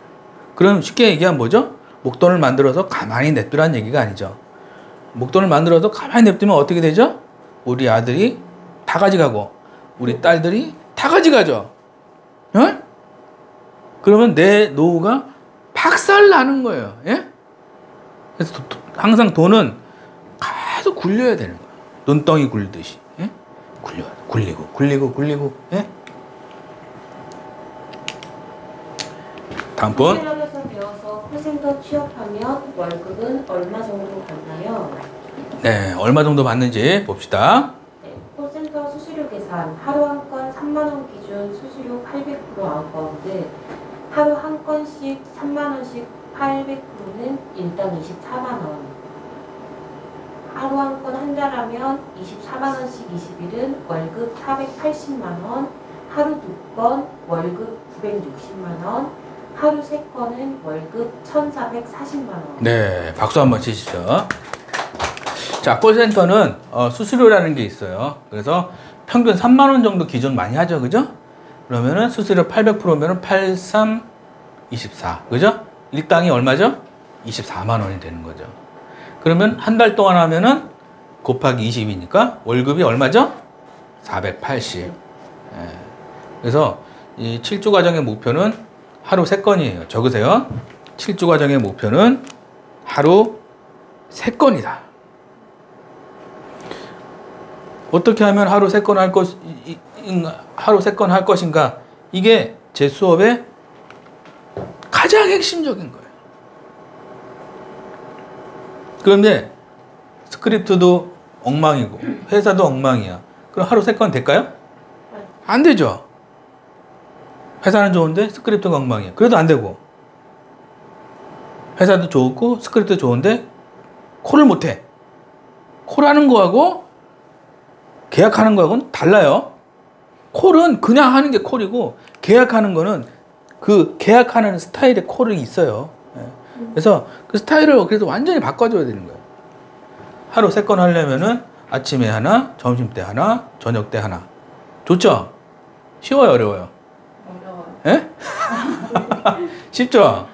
그럼 쉽게 얘기하면 뭐죠? 목돈을 만들어서 가만히 냅두라는 얘기가 아니죠. 목돈을 만들어서 가만히 냅두면 어떻게 되죠? 우리 아들이 다 가져가고 우리 딸들이 다 가져가죠. 어? 그러면 내 노후가 박살나는 거예요. 예? 그래서 항상 돈은 계속 굴려야 되는 거예요. 눈덩이 굴듯이. 예? 굴리고. 예? 다음 분. 콜센터에서 배워서 콜센터 취업하면 월급은 얼마 정도 받나요? 네, 얼마 정도 받는지 봅시다. 네, 콜센터 수수료 계산. 하루 한 건 3만 원 기준 수수료 800% 아웃바운드. 하루 한 건씩 3만 원씩 800%는 일당 24만 원. 하루 한 건 한 달하면 24만 원씩 20일은 월급 480만 원. 하루 두 건 월급 960만 원. 하루 세 건은 월급 1,440만 원. 네, 박수 한번 치시죠. 자, 콜센터는 수수료라는 게 있어요. 그래서 평균 3만 원 정도 기준 많이 하죠, 그죠? 그러면은 수수료 800%면은 8324, 그죠? 일당이 얼마죠? 24만 원이 되는 거죠. 그러면 한 달 동안 하면은 곱하기 20이니까 월급이 얼마죠? 480. 예. 그래서 이 7주 과정의 목표는 하루 3건이에요. 적으세요. 7주 과정의 목표는 하루 3건이다. 어떻게 하면 하루 3건 하루 3건 할 것인가? 이게 제 수업의 가장 핵심적인 거예요. 그런데 스크립트도 엉망이고 회사도 엉망이야. 그럼 하루 3건 될까요? 안 되죠. 회사는 좋은데 스크립트가 엉망이야. 그래도 안 되고 회사도 좋고 스크립트도 좋은데 콜을 못해. 콜하는 거하고 계약하는 거하고는 달라요. 콜은 그냥 하는 게 콜이고 계약하는 거는 그 계약하는 스타일의 콜이 있어요. 그래서 그 스타일을 그래서 완전히 바꿔줘야 되는 거예요. 하루 3건 하려면은 아침에 하나, 점심 때 하나, 저녁 때 하나. 좋죠? 쉬워요, 어려워요? 어려워요. 예? 쉽죠?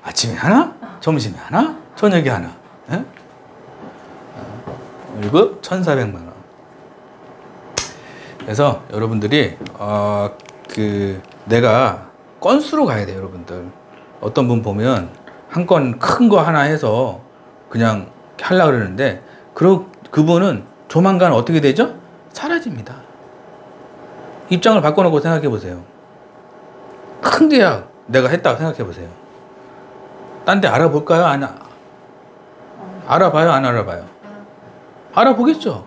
아침에 하나, 점심에 하나, 저녁에 하나. 예? 월급 1,400만 원. 그래서 여러분들이 내가 건수로 가야 돼요, 여러분들. 어떤 분 보면 한 건 큰 거 하나 해서 그냥 하려고 그러는데 그분은 조만간 어떻게 되죠? 사라집니다. 입장을 바꿔놓고 생각해 보세요. 큰 계약 내가 했다고 생각해 보세요. 딴 데 알아볼까요? 알아봐요? 안 알아봐요? 알아보겠죠?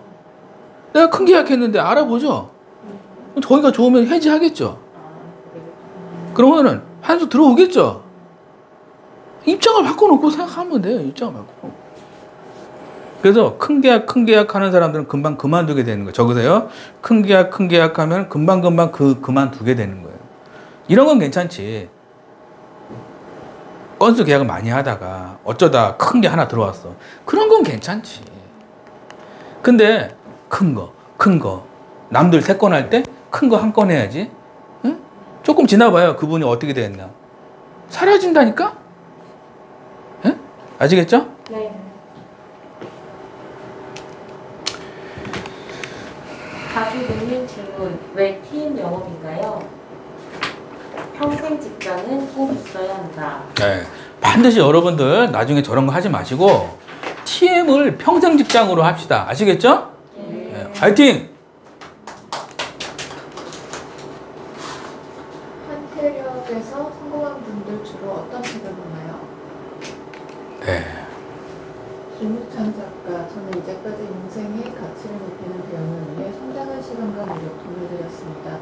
내가 큰 계약 했는데 알아보죠? 거기가 좋으면 해지하겠죠? 그러면은 한 수 들어오겠죠? 입장을 바꿔놓고 생각하면 돼요. 입장을 바꿔놓고. 그래서 큰 계약 하는 사람들은 금방 그만두게 되는 거예요. 적으세요. 큰 계약 하면 금방 그만두게 되는 거예요. 이런 건 괜찮지. 건수 계약을 많이 하다가 어쩌다 큰 게 하나 들어왔어. 그런 건 괜찮지. 근데 큰 거. 남들 3건 할 때 큰 거 1건 해야지. 응? 조금 지나봐요. 그분이 어떻게 되겠나. 사라진다니까? 응? 아시겠죠? 네. 자주 듣는 질문, 왜 TM 영업인가요? 평생 직장은 꼭 있어야 한다. 네. 반드시 여러분들 나중에 저런 거 하지 마시고 TM을 평생 직장으로 합시다. 아시겠죠? 네. 화이팅! 한태력에서 성공한 분들 주로 어떤 책을 보나요? 네. 김우찬 작가, 저는 이제까지 인생의 가치를 높이는 배움을 위해 상당한 시간과 노력, 돈을 들였습니다.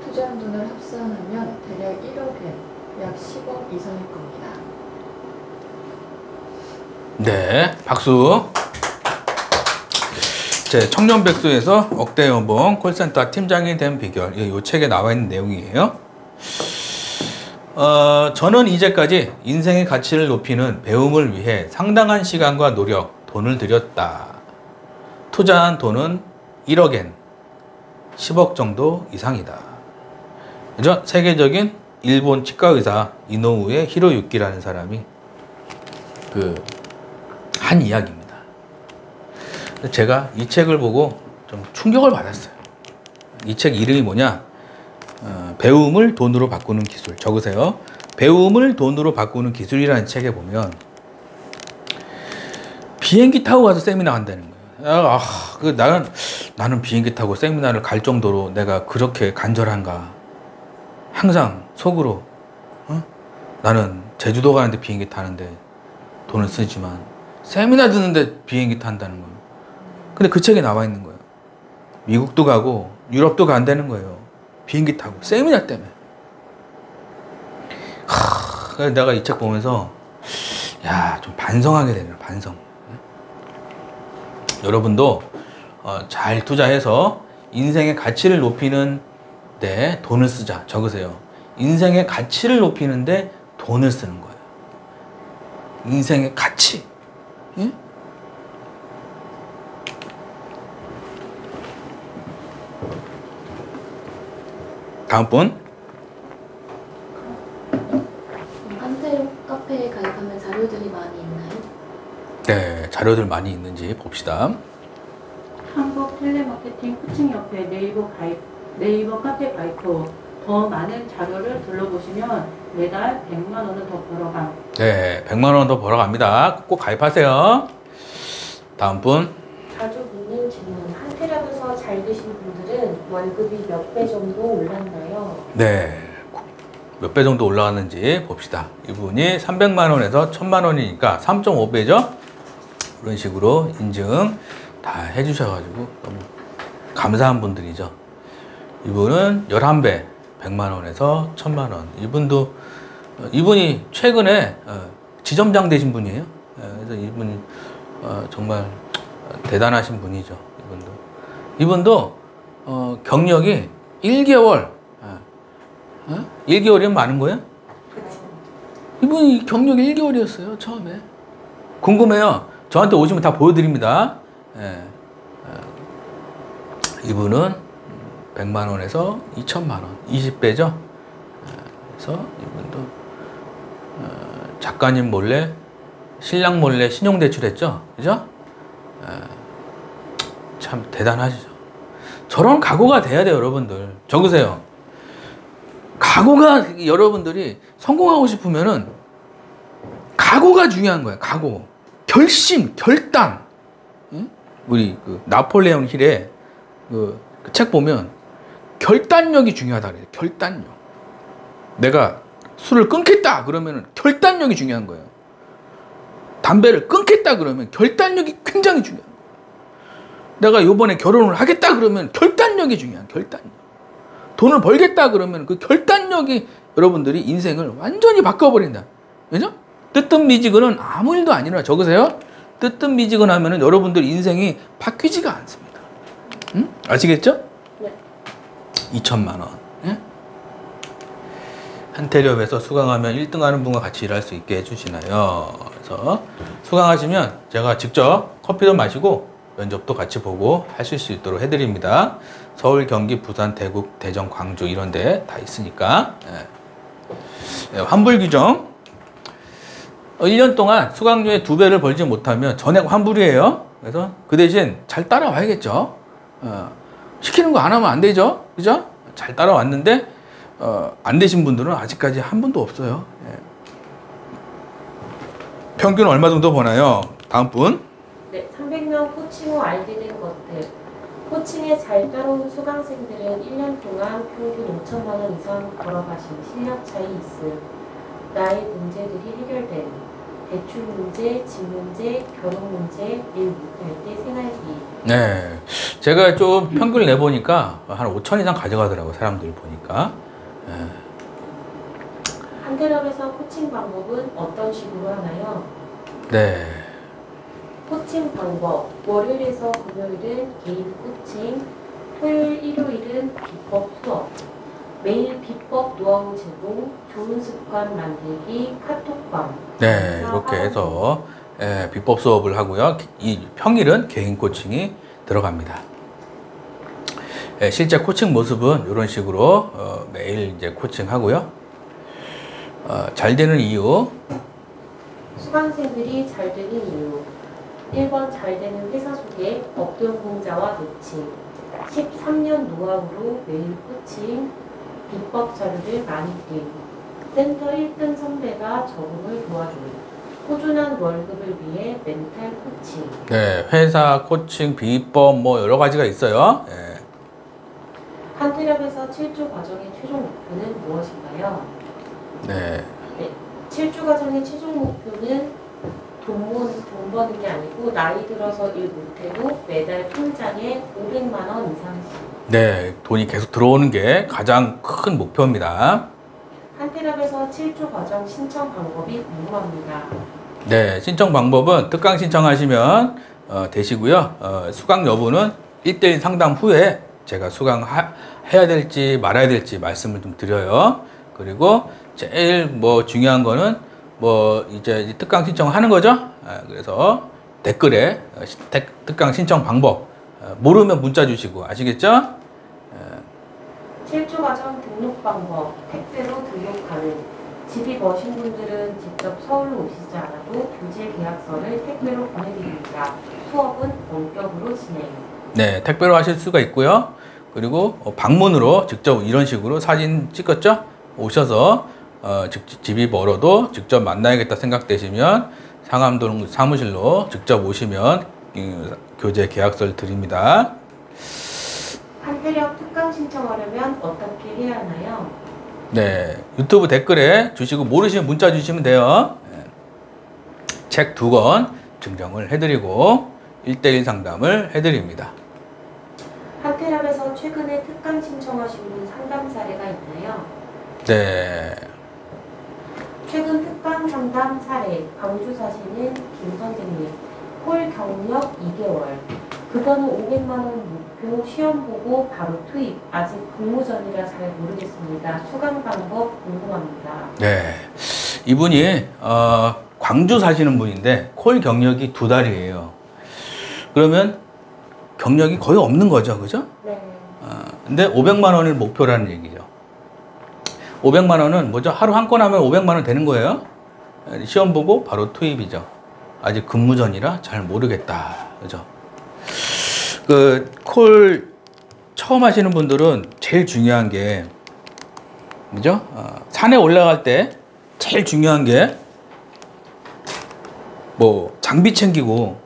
투자한 돈을 합산하면 대략 1억엔, 약 10억 이상일 겁니다. 네, 박수. 제 청년백수에서 억대 연봉 콜센터 팀장이 된 비결. 이 책에 나와 있는 내용이에요. 저는 이제까지 인생의 가치를 높이는 배움을 위해 상당한 시간과 노력, 돈을 들였다. 투자한 돈은 1억엔 10억 정도 이상이다. 그죠? 세계적인 일본 치과의사 이노우에 히로유키라는 사람이 한 이야기입니다. 제가 이 책을 보고 좀 충격을 받았어요. 이 책 이름이 뭐냐? 배움을 돈으로 바꾸는 기술. 적으세요. 배움을 돈으로 바꾸는 기술이라는 책에 보면 비행기 타고 가서 세미나 한다는 거예요. 나는 비행기 타고 세미나를 갈 정도로 내가 그렇게 간절한가? 항상 속으로 나는 제주도 가는데 비행기 타는데 돈을 쓰지만 세미나 듣는데 비행기 탄다는 거예요. 근데 그 책에 나와 있는 거예요. 미국도 가고 유럽도 간다는 거예요. 비행기 타고 세미나 때문에. 그래서 내가 이 책 보면서 좀 반성하게 되네요. 반성. 여러분도 잘 투자해서 인생의 가치를 높이는 데 돈을 쓰자. 적으세요. 인생의 가치를 높이는 데 돈을 쓰는 거예요. 인생의 가치. 예? 다음 분. 한태력 카페에 자료들 많이 있는지 봅시다. 한국 텔레마케팅 코칭협회 네이버 카페 가입 후 더 많은 자료를 둘러보시면 매달 100만 원은 더 벌어감. 네, 100만 원 더 벌어갑니다. 꼭 가입하세요. 다음 분. 자주 묻는 질문. 한테랍에서 잘 되신 분들은 월급이 몇 배 정도 올랐나요? 네, 몇 배 정도 올라갔는지 봅시다. 이분이 300만 원에서 1000만 원이니까 3.5배죠? 이런 식으로 인증 다 해주셔가지고 너무 감사한 분들이죠. 이분은 11배, 100만 원에서 1000만 원. 이분이 최근에 지점장 되신 분이에요. 그래서 이분이 정말 대단하신 분이죠. 이분도 경력이 1개월, 1개월이면 많은 거예요? 이분이 경력이 1개월이었어요, 처음에. 궁금해요. 저한테 오시면 다 보여드립니다. 이분은 100만 원에서 2천만 원, 20배죠. 그래서 이분도 작가님 몰래, 신랑 몰래 신용대출했죠, 그죠? 참 대단하시죠. 저런 각오가 돼야 돼요, 여러분들. 적으세요. 각오가, 여러분들이 성공하고 싶으면은 각오가 중요한 거예요. 각오, 결심, 결단. 응? 우리 그 나폴레옹 힐의 그 책 보면 결단력이 중요하다 그래요. 결단력. 내가 술을 끊겠다 그러면 결단력이 중요한 거예요. 담배를 끊겠다 그러면 결단력이 굉장히 중요한 거예요. 내가 요번에 결혼을 하겠다 그러면 결단력이 중요한 결단력. 돈을 벌겠다 그러면 그 결단력이 여러분들이 인생을 완전히 바꿔버린다. 그죠? 뜨뜻미지근은 아무 일도 아니라 적으세요. 뜨뜻미지근하면 여러분들 인생이 바뀌지가 않습니다. 응? 아시겠죠? 네. 2천만 원. 예? 한테리업에서 수강하면 1등 하는 분과 같이 일할 수 있게 해주시나요? 그래서 수강하시면 제가 직접 커피도 마시고 면접도 같이 보고 하실 수 있도록 해드립니다. 서울, 경기, 부산, 대구, 대전, 광주 이런 데 다 있으니까. 예. 예, 환불 규정. 1년 동안 수강료의 2배를 벌지 못하면 전액 환불이에요. 그래서 그 대신 잘 따라와야겠죠. 시키는 거 안 하면 안 되죠. 그죠? 잘 따라왔는데 안 되신 분들은 아직까지 한 분도 없어요. 예. 평균 얼마 정도 버나요? 다음 분. 네, 300명 코칭 후 알게 된 것들. 코칭에 잘 따라온 수강생들은 1년 동안 평균 5천만 원 이상 벌어가신 실력 차이 있음. 나의 문제들이 해결된 대출 문제, 집 문제, 결혼 문제, 일 못할 때 생활비. 네, 제가 좀 평균을 내보니까 한 5천 이상 가져가더라고요. 사람들 보니까. 예. 한테랍에서 코칭 방법은 어떤 식으로 하나요? 네. 코칭 방법. 월요일에서 금요일은 개인 코칭, 토요일, 일요일은 비법 수업. 매일 비법 노하우 제공, 좋은 습관 만들기, 카톡방. 네, 이렇게 해서 비법 수업을 하고요. 이 평일은 개인 코칭이 들어갑니다. 실제 코칭 모습은 이런 식으로 매일 이제 코칭하고요. 잘 되는 이유. 수강생들이 잘 되는 이유. 1번 잘 되는 회사 소개, 업종 공자와 매칭. 13년 노하우로 매일 코칭, 비법 자료를 많이 띄움. 센터 1등 선배가 적응을 도와줘요. 꾸준한 월급을 위해 멘탈 코칭. 네, 회사 코칭 비법 뭐 여러 가지가 있어요. 네. 한테랍에서 7주 과정의 최종 목표는 무엇인가요? 네. 네, 7주 과정의 최종 목표는 돈 버는 게 아니고 나이 들어서 일 못해도 매달 통장에 500만 원 이상씩. 네, 돈이 계속 들어오는 게 가장 큰 목표입니다. 한테랍에서 7주 과정 신청 방법이 궁금합니다. 네, 신청 방법은 특강 신청하시면 되시고요. 수강 여부는 1대1 상담 후에 제가 수강해야 될지 말아야 될지 말씀을 좀 드려요. 그리고 제일 뭐 중요한 거는 뭐 이제 특강 신청하는 거죠. 그래서 댓글에 특강 신청 방법 모르면 문자 주시고 아시겠죠? 7주 과정 등록 방법 택배로 등록 가능. 집이 머신 분들은 직접 서울로 오시지 않아도 교재 계약서를 택배로 보내드립니다. 수업은 원격으로 진행. 네, 택배로 하실 수가 있고요. 그리고 방문으로 직접 이런 식으로 사진 찍었죠? 오셔서 집이 멀어도 직접 만나야겠다 생각되시면 상암동 사무실로 직접 오시면 교재 계약서를 드립니다. 한태력 특강 신청하려면 어떻게 해야 하나요? 네, 유튜브 댓글에 주시고 모르시면 문자 주시면 돼요. 책 2권 증정을 해드리고 1:1 상담을 해드립니다. 한태력에서 최근에 특강 신청하신 분 상담 사례가 있나요? 네, 최근 특강 상담 사례, 광주 사시는 김 선생님, 홀 경력 2개월, 그거는 500만 원 목표, 시험 보고 바로 투입, 아직 공모전이라 잘 모르겠습니다. 수강 방법 궁금합니다. 네, 이분이 광주 사시는 분인데 콜 경력이 2달이에요. 그러면 경력이 거의 없는 거죠, 그죠? 네. 근데 500만 원을 목표라는 얘기죠. 500만 원은 뭐죠? 하루 한 건 하면 500만 원 되는 거예요. 시험 보고 바로 투입이죠. 아직 근무전이라 잘 모르겠다, 그죠? 콜 처음 하시는 분들은 제일 중요한 게 그죠? 산에 올라갈 때 제일 중요한 게 뭐 장비 챙기고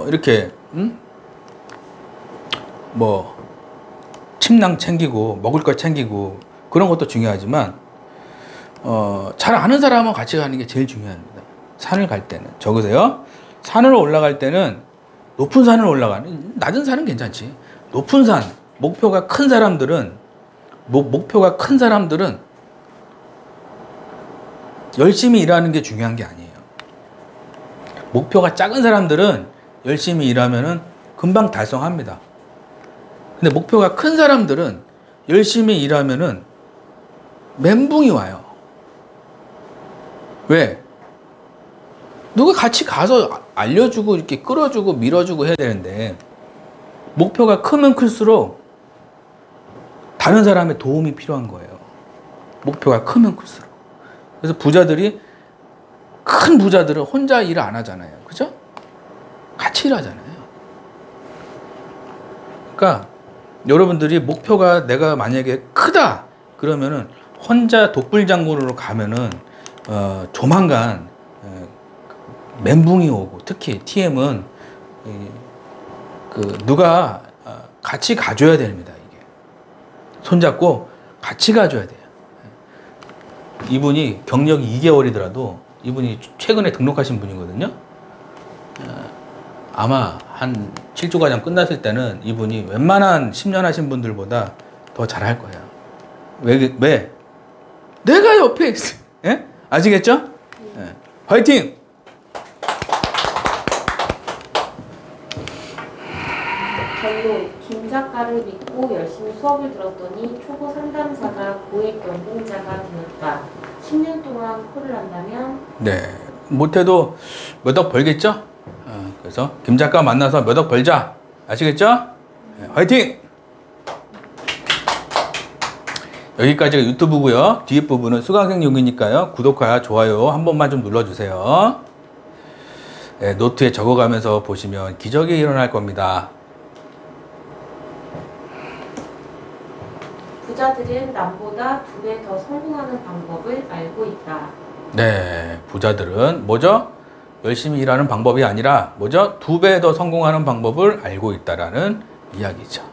이렇게 뭐 침낭 챙기고 먹을 거 챙기고 그런 것도 중요하지만 잘 아는 사람하고 같이 가는 게 제일 중요합니다. 산을 갈 때는 적으세요. 산으로 올라갈 때는 높은 산을 올라가는, 낮은 산은 괜찮지. 높은 산, 목표가 큰 사람들은 열심히 일하는 게 중요한 게 아니에요. 목표가 작은 사람들은 열심히 일하면은 금방 달성합니다. 근데 목표가 큰 사람들은 열심히 일하면은 멘붕이 와요. 왜? 누가 같이 가서 알려주고 이렇게 끌어주고 밀어주고 해야 되는데 목표가 크면 클수록 다른 사람의 도움이 필요한 거예요. 목표가 크면 클수록. 그래서 큰 부자들은 혼자 일을 안 하잖아요. 그죠? 같이 일하잖아요. 그러니까 여러분들이 목표가 내가 만약에 크다 그러면은 혼자 독불장군으로 가면은 조만간 멘붕이 오고, 특히 TM은 누가 같이 가줘야 됩니다. 이게 손잡고 같이 가줘야 돼요. 이분이 경력이 2개월이더라도 이분이 최근에 등록하신 분이거든요. 아마 한 7조 과정 끝났을 때는 이분이 웬만한 10년 하신 분들보다 더 잘할 거예요. 왜? 내가 옆에 있어. 예? 아시겠죠? 예. 화이팅! 결론, 김 작가를 믿고 열심히 수업을 들었더니 초보 상담사가 고액 연봉자가 되었다. 10년 동안 콜을 한다면? 네, 못해도 몇 억 벌겠죠? 그래서 김 작가 만나서 몇 억 벌자. 아시겠죠? 네, 화이팅! 여기까지가 유튜브고요. 뒤에 부분은 수강생용이니까요. 구독과 좋아요 한 번만 좀 눌러주세요. 네, 노트에 적어가면서 보시면 기적이 일어날 겁니다. 부자들은 남보다 2배 더 성공하는 방법을 알고 있다. 네, 부자들은 뭐죠? 열심히 일하는 방법이 아니라 뭐죠? 2배 더 성공하는 방법을 알고 있다라는 이야기죠.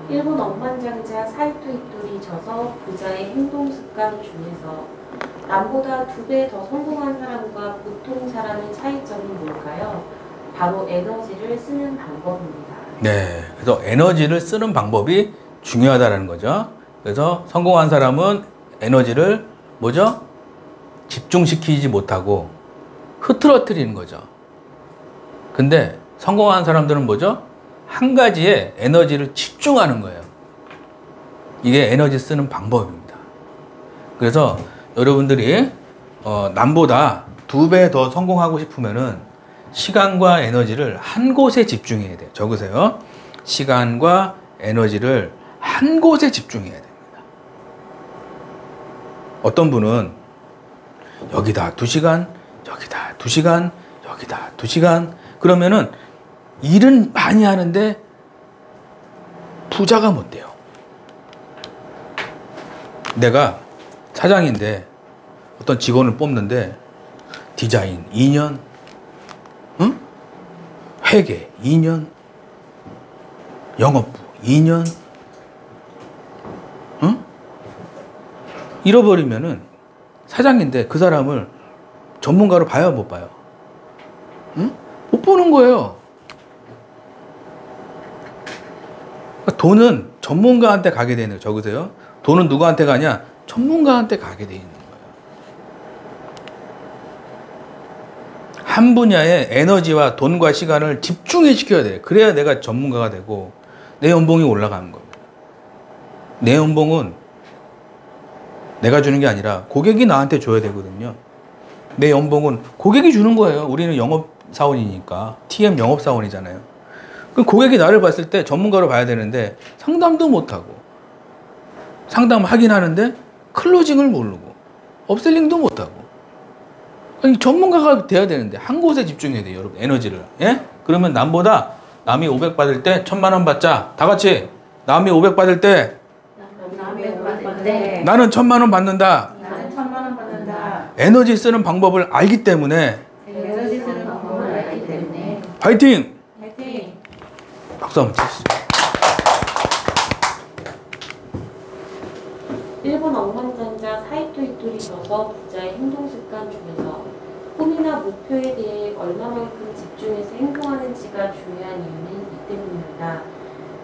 일본 억만장자 사이토 이토리 저서 부자의 행동 습관 중에서 남보다 2배 더 성공한 사람과 보통 사람의 차이점이 뭘까요? 바로 에너지를 쓰는 방법입니다. 네, 그래서 에너지를 쓰는 방법이 중요하다는 거죠. 그래서 성공한 사람은 에너지를 뭐죠? 집중시키지 못하고 흐트러뜨리는 거죠. 근데 성공한 사람들은 뭐죠? 한 가지에 에너지를 집중하는 거예요. 이게 에너지 쓰는 방법입니다. 그래서 여러분들이 남보다 2배 더 성공하고 싶으면은 시간과 에너지를 한 곳에 집중해야 돼요. 적으세요. 시간과 에너지를 한 곳에 집중해야 됩니다. 어떤 분은 여기다 2시간, 여기다 2시간, 여기다 2시간. 그러면은 일은 많이 하는데 부자가 못 돼요. 내가 사장인데 어떤 직원을 뽑는데 디자인 2년, 응? 회계 2년, 영업부 2년, 응? 잃어버리면은 사장인데 그 사람을 전문가로 봐야 못 봐요. 응? 못 보는 거예요. 그러니까 돈은 전문가한테 가게 되는 거예요. 적으세요. 돈은 누구한테 가냐? 전문가한테 가게 돼 있는 거예요. 한 분야에 에너지와 돈과 시간을 집중해 시켜야 돼요. 그래야 내가 전문가가 되고 내 연봉이 올라가는 겁니다. 내 연봉은 내가 주는 게 아니라 고객이 나한테 줘야 되거든요. 내 연봉은 고객이 주는 거예요. 우리는 영업사원이니까. TM 영업사원이잖아요. 그럼 고객이 나를 봤을 때 전문가로 봐야 되는데 상담도 못하고 상담하긴 하는데 클로징을 모르고 업셀링도 못하고 아니, 전문가가 돼야 되는데 한 곳에 집중해야 돼요. 여러분 에너지를. 예? 그러면 남보다 남이 500 받을 때 1000만 원 받자. 다 같이 남이 500 받을 때 남이 500 받을 때 나는 1000만 원 받는다. 나는 1000만 원 받는다. 에너지 쓰는 방법을 알기 때문에 에너지 쓰는 방법을 알기 때문에 파이팅! 화이팅! 박수 한번 치시죠. 일본 억만장자 사이토 이토리 저서 부자의 행동습관 중에서 꿈이나 목표에 대해 얼마만큼 집중해서 행동하는지가 중요한 이유는 이 때문입니다.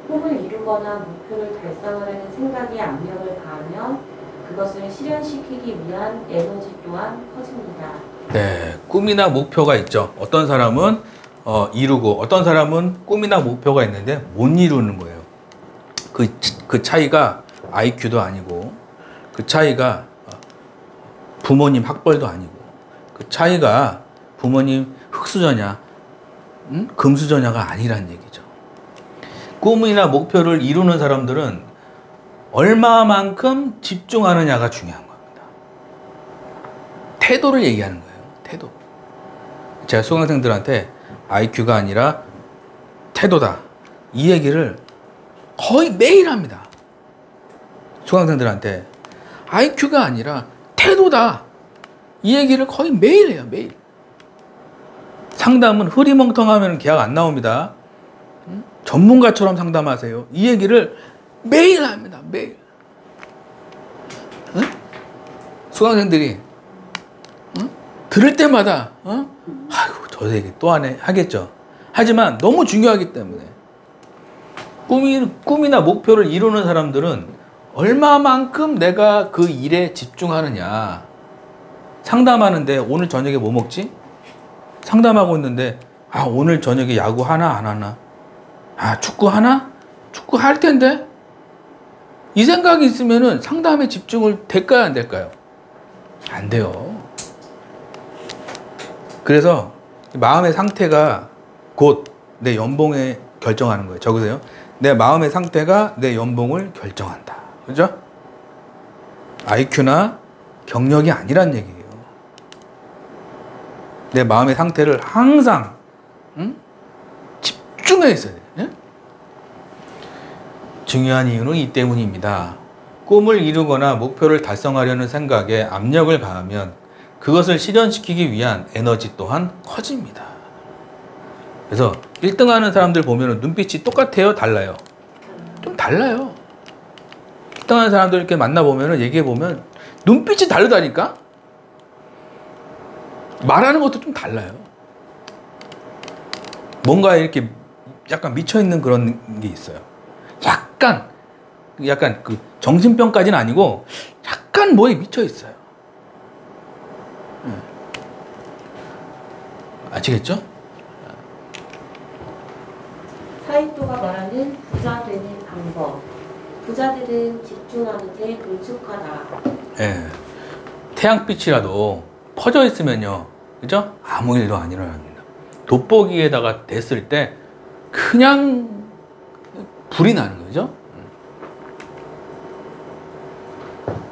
꿈을 이루거나 목표를 달성하려는 생각에 압력을 가하면 그것을 실현시키기 위한 에너지 또한 커집니다. 네, 꿈이나 목표가 있죠. 어떤 사람은 이루고 어떤 사람은 꿈이나 목표가 있는데 못 이루는 거예요. 그 차이가 IQ도 아니고 그 차이가 부모님 학벌도 아니고 그 차이가 부모님 흙수저냐 금수저냐가 아니란 얘기죠. 꿈이나 목표를 이루는 사람들은 얼마만큼 집중하느냐가 중요한 겁니다. 태도를 얘기하는 거예요. 태도. 제가 수강생들한테 IQ가 아니라 태도다. 이 얘기를 거의 매일 합니다. 수강생들한테 IQ가 아니라 태도다. 이 얘기를 거의 매일 해요. 매일. 상담은 흐리멍텅하면 계약 안 나옵니다. 전문가처럼 상담하세요. 이 얘기를 매일 합니다. 매일. 응? 수강생들이 들을 때마다 아이고 저 얘기 또 하네 하겠죠. 하지만 너무 중요하기 때문에 꿈이나 목표를 이루는 사람들은 얼마만큼 내가 그 일에 집중하느냐. 상담하는데 오늘 저녁에 뭐 먹지? 상담하고 있는데 오늘 저녁에 야구 하나 안 하나? 축구 하나? 축구 할 텐데? 이 생각이 있으면은 상담에 집중을 될까요? 안 될까요? 안 돼요. 그래서 마음의 상태가 곧 내 연봉에 결정하는 거예요. 적으세요. 내 마음의 상태가 내 연봉을 결정한다. 그죠? IQ나 경력이 아니란 얘기예요. 내 마음의 상태를 항상 집중해 있어야 돼요. 네? 중요한 이유는 이 때문입니다. 꿈을 이루거나 목표를 달성하려는 생각에 압력을 가하면 그것을 실현시키기 위한 에너지 또한 커집니다. 그래서 1등 하는 사람들 보면 눈빛이 똑같아요? 달라요? 좀 달라요. 1등 하는 사람들 이렇게 만나보면 얘기해보면 눈빛이 다르다니까? 말하는 것도 좀 달라요. 뭔가 이렇게 약간 미쳐있는 그런 게 있어요. 약간 그 정신병까지는 아니고 약간 뭐에 미쳐있어요. 아시겠죠? 사이토가 말하는 부자 되는 방법. 부자들은 집중하는데 능숙하다. 예. 태양빛이라도 퍼져 있으면요, 그죠? 아무 일도 안 일어납니다. 돋보기에다가 댔을 때 그냥 불이 나는 거죠.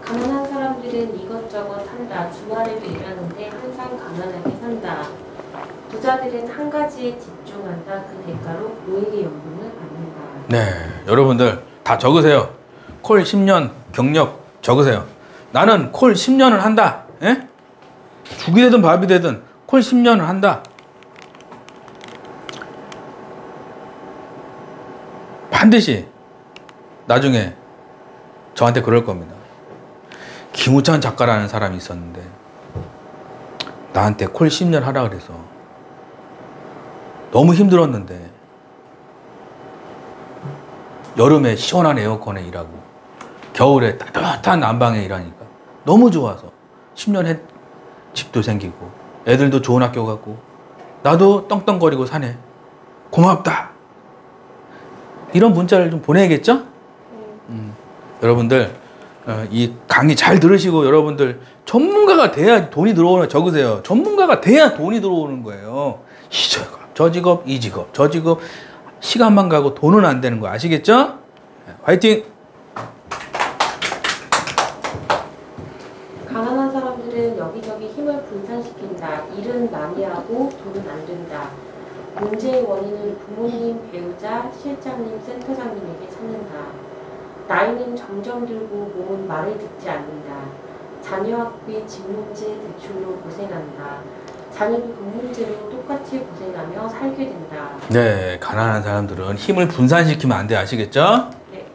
가난한 사람들은 부자들은 이것저것 한다. 주말에도 일하는데 항상 가난하게 산다. 부자들은 한 가지에 집중한다. 그 대가로 고액의 연금을 받는다. 네, 여러분들 다 적으세요. 콜 10년 경력 적으세요. 나는 콜 10년을 한다. 예? 죽이 되든 밥이 되든 콜 10년을 한다. 반드시 나중에 저한테 그럴 겁니다. 김우찬 작가라는 사람이 있었는데 나한테 콜 10년 하라 그래서 너무 힘들었는데 여름에 시원한 에어컨에 일하고 겨울에 따뜻한 난방에 일하니까 너무 좋아서 10년 했 집도 생기고 애들도 좋은 학교 가고 나도 떵떵거리고 사네. 고맙다. 이런 문자를 좀 보내야겠죠? 여러분들 이 강의 잘 들으시고 여러분들 전문가가 돼야 돈이 들어오는 적으세요. 전문가가 돼야 돈이 들어오는 거예요. 이 직업, 저 직업, 이 직업, 저 직업 시간만 가고 돈은 안 되는 거 아시겠죠? 화이팅! 가난한 사람들은 여기저기 힘을 분산시킨다. 일은 많이 하고 돈은 안 된다. 문제의 원인을 부모님, 배우자, 실장님, 센터장님에게 찾는다. 나이는 점점 들고 몸은 말을 듣지 않는다. 자녀 학비, 집 문제, 대출로 고생한다. 자녀도 돈 문제로 똑같이 고생하며 살게 된다. 네, 가난한 사람들은 힘을 분산시키면 안 돼. 아시겠죠? 네.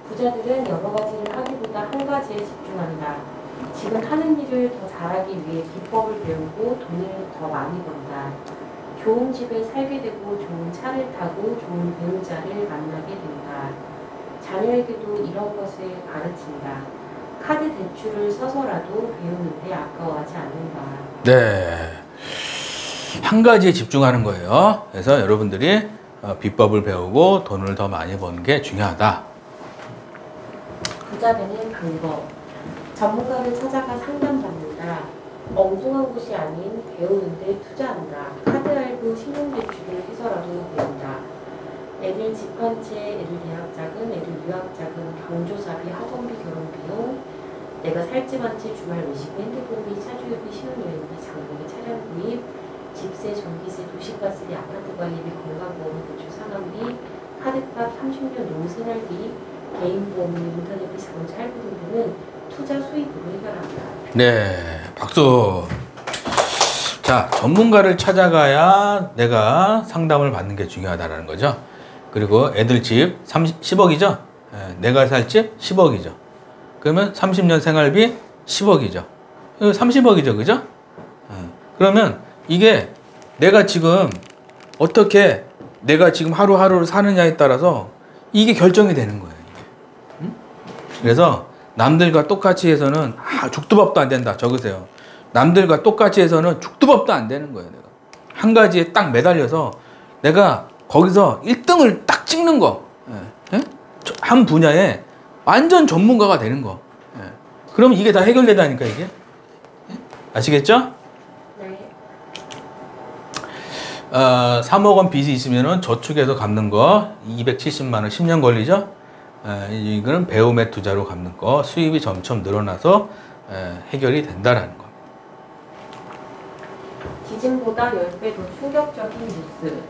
부자들은 여러 가지를 하기보다 한 가지에 집중한다. 지금 하는 일을 더 잘하기 위해 기법을 배우고 돈을 더 많이 번다. 좋은 집에 살게 되고 좋은 차를 타고 좋은 배우자를 만나게 된다. 자녀에게도 이런 것을 가르친다. 카드 대출을 써서라도 배우는데 아까워하지 않는다. 네. 한 가지에 집중하는 거예요. 그래서 여러분들이 비법을 배우고 돈을 더 많이 버는 게 중요하다. 부자 되는 방법. 전문가를 찾아가 상담받는다. 엉뚱한 곳이 아닌 배우는데 투자한다. 카드 할부, 신용대출을 해서라도 배운다. 애들 집 한 채, 애들 대학자금, 애들 유학자금, 경조사비, 학원비, 결혼비용, 내가 살 집 한 채, 주말 외식비, 핸드폰비, 차주요비, 신혼여행비, 장보기, 차량 구입, 집세, 전기세, 도시가스비, 아파트 관리비, 건강보험, 대출 상환비, 카드값, 30년 노후 생활비, 개인보험료, 인터넷비, 자동차 할부 등등은 투자 수익으로 해결한다. 네, 박수. 자, 전문가를 찾아가야 내가 상담을 받는 게 중요하다는 거죠. 그리고 애들 집 10억이죠. 내가 살 집 10억이죠. 그러면 30년 생활비 10억이죠. 30억이죠, 그죠? 그러면 이게 내가 지금 어떻게 내가 지금 하루하루를 사느냐에 따라서 이게 결정이 되는 거예요. 이게. 그래서 남들과 똑같이 해서는 죽도 밥도 안 된다. 적으세요. 남들과 똑같이 해서는 죽도 밥도 안 되는 거예요. 내가 한 가지에 딱 매달려서 내가 거기서 1등을 딱 찍는 거. 한 분야에 완전 전문가가 되는 거. 그러면 이게 다 해결된다니까 이게. 아시겠죠? 네. 3억 원 빚이 있으면은 저축해서 갚는 거 270만 원 10년 걸리죠? 이거는 배움의 투자로 갚는 거, 수입이 점점 늘어나서 해결이 된다라는 거. 지진보다 10배 더 충격적인 뉴스.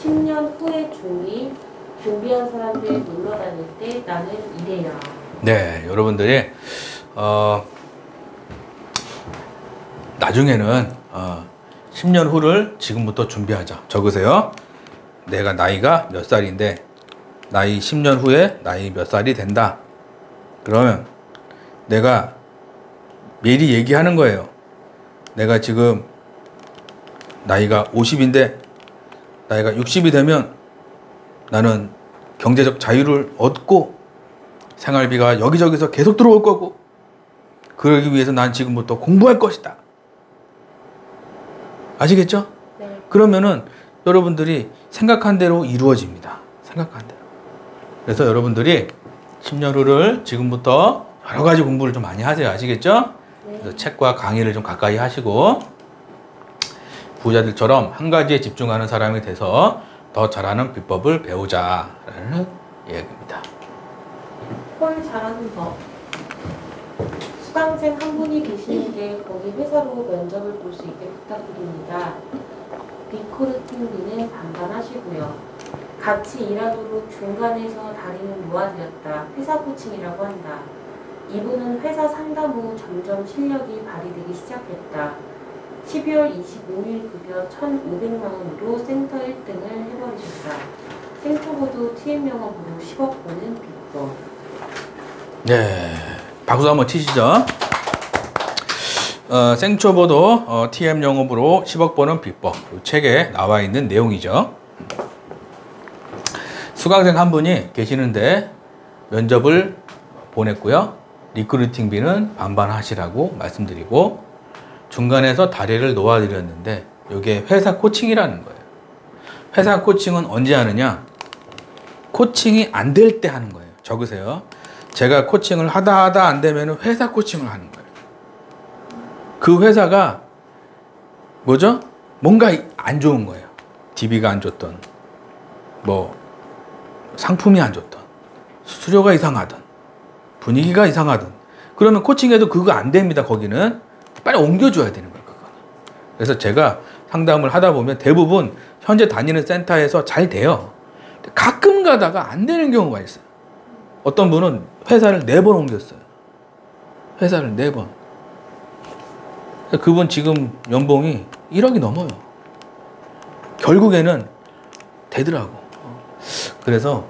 10년 후의 종이 준비한 사람들 놀러 다닐 때 나는 이래야. 네, 여러분들이 나중에는 10년 후를 지금부터 준비하자. 적으세요. 내가 나이가 몇 살인데 나이 10년 후에 나이 몇 살이 된다. 그러면 내가 미리 얘기하는 거예요. 내가 지금 나이가 50인데 나이가 60이 되면 나는 경제적 자유를 얻고 생활비가 여기저기서 계속 들어올 거고 그러기 위해서 난 지금부터 공부할 것이다. 아시겠죠? 네. 그러면은 여러분들이 생각한 대로 이루어집니다. 생각한 대로. 그래서 여러분들이 10년 후를 지금부터 여러 가지 공부를 좀 많이 하세요. 아시겠죠? 네. 그래서 책과 강의를 좀 가까이 하시고 부자들처럼 한 가지에 집중하는 사람이 돼서 더 잘하는 비법을 배우자라는 이야기입니다. 콜 잘하는 법. 수강생 한 분이 계시는데 거기 회사로 면접을 볼 수 있게 부탁드립니다. 리크루팅비는 반반하시고요. 같이 일하도록 중간에서 다리는 놓아드렸다. 회사 코칭이라고 한다. 이분은 회사 상담 후 점점 실력이 발휘되기 시작했다. 12월 25일 급여 1,500만 원으로 센터 1등을 해버리셨다. 생초보도 TM 영업으로 10억 버는 비법. 네, 박수 한번 치시죠. 생초보도 TM 영업으로 10억 버는 비법. 이 책에 나와 있는 내용이죠. 수강생 한 분이 계시는데 면접을 보냈고요. 리크루팅비는 반반 하시라고 말씀드리고 중간에서 다리를 놓아드렸는데 이게 회사 코칭이라는 거예요. 회사 코칭은 언제 하느냐? 코칭이 안 될 때 하는 거예요. 적으세요. 제가 코칭을 하다 안 되면 회사 코칭을 하는 거예요. 그 회사가 뭐죠? 뭔가 안 좋은 거예요. DB가 안 좋던, 뭐 상품이 안 좋던, 수수료가 이상하던, 분위기가 이상하던. 그러면 코칭해도 그거 안 됩니다. 거기는 빨리 옮겨줘야 되는 거예요. 그거. 그래서 제가 상담을 하다 보면 대부분 현재 다니는 센터에서 잘 돼요. 가끔 가다가 안 되는 경우가 있어요. 어떤 분은 회사를 4번 옮겼어요. 회사를 4번. 그분 지금 연봉이 1억이 넘어요. 결국에는 되더라고. 그래서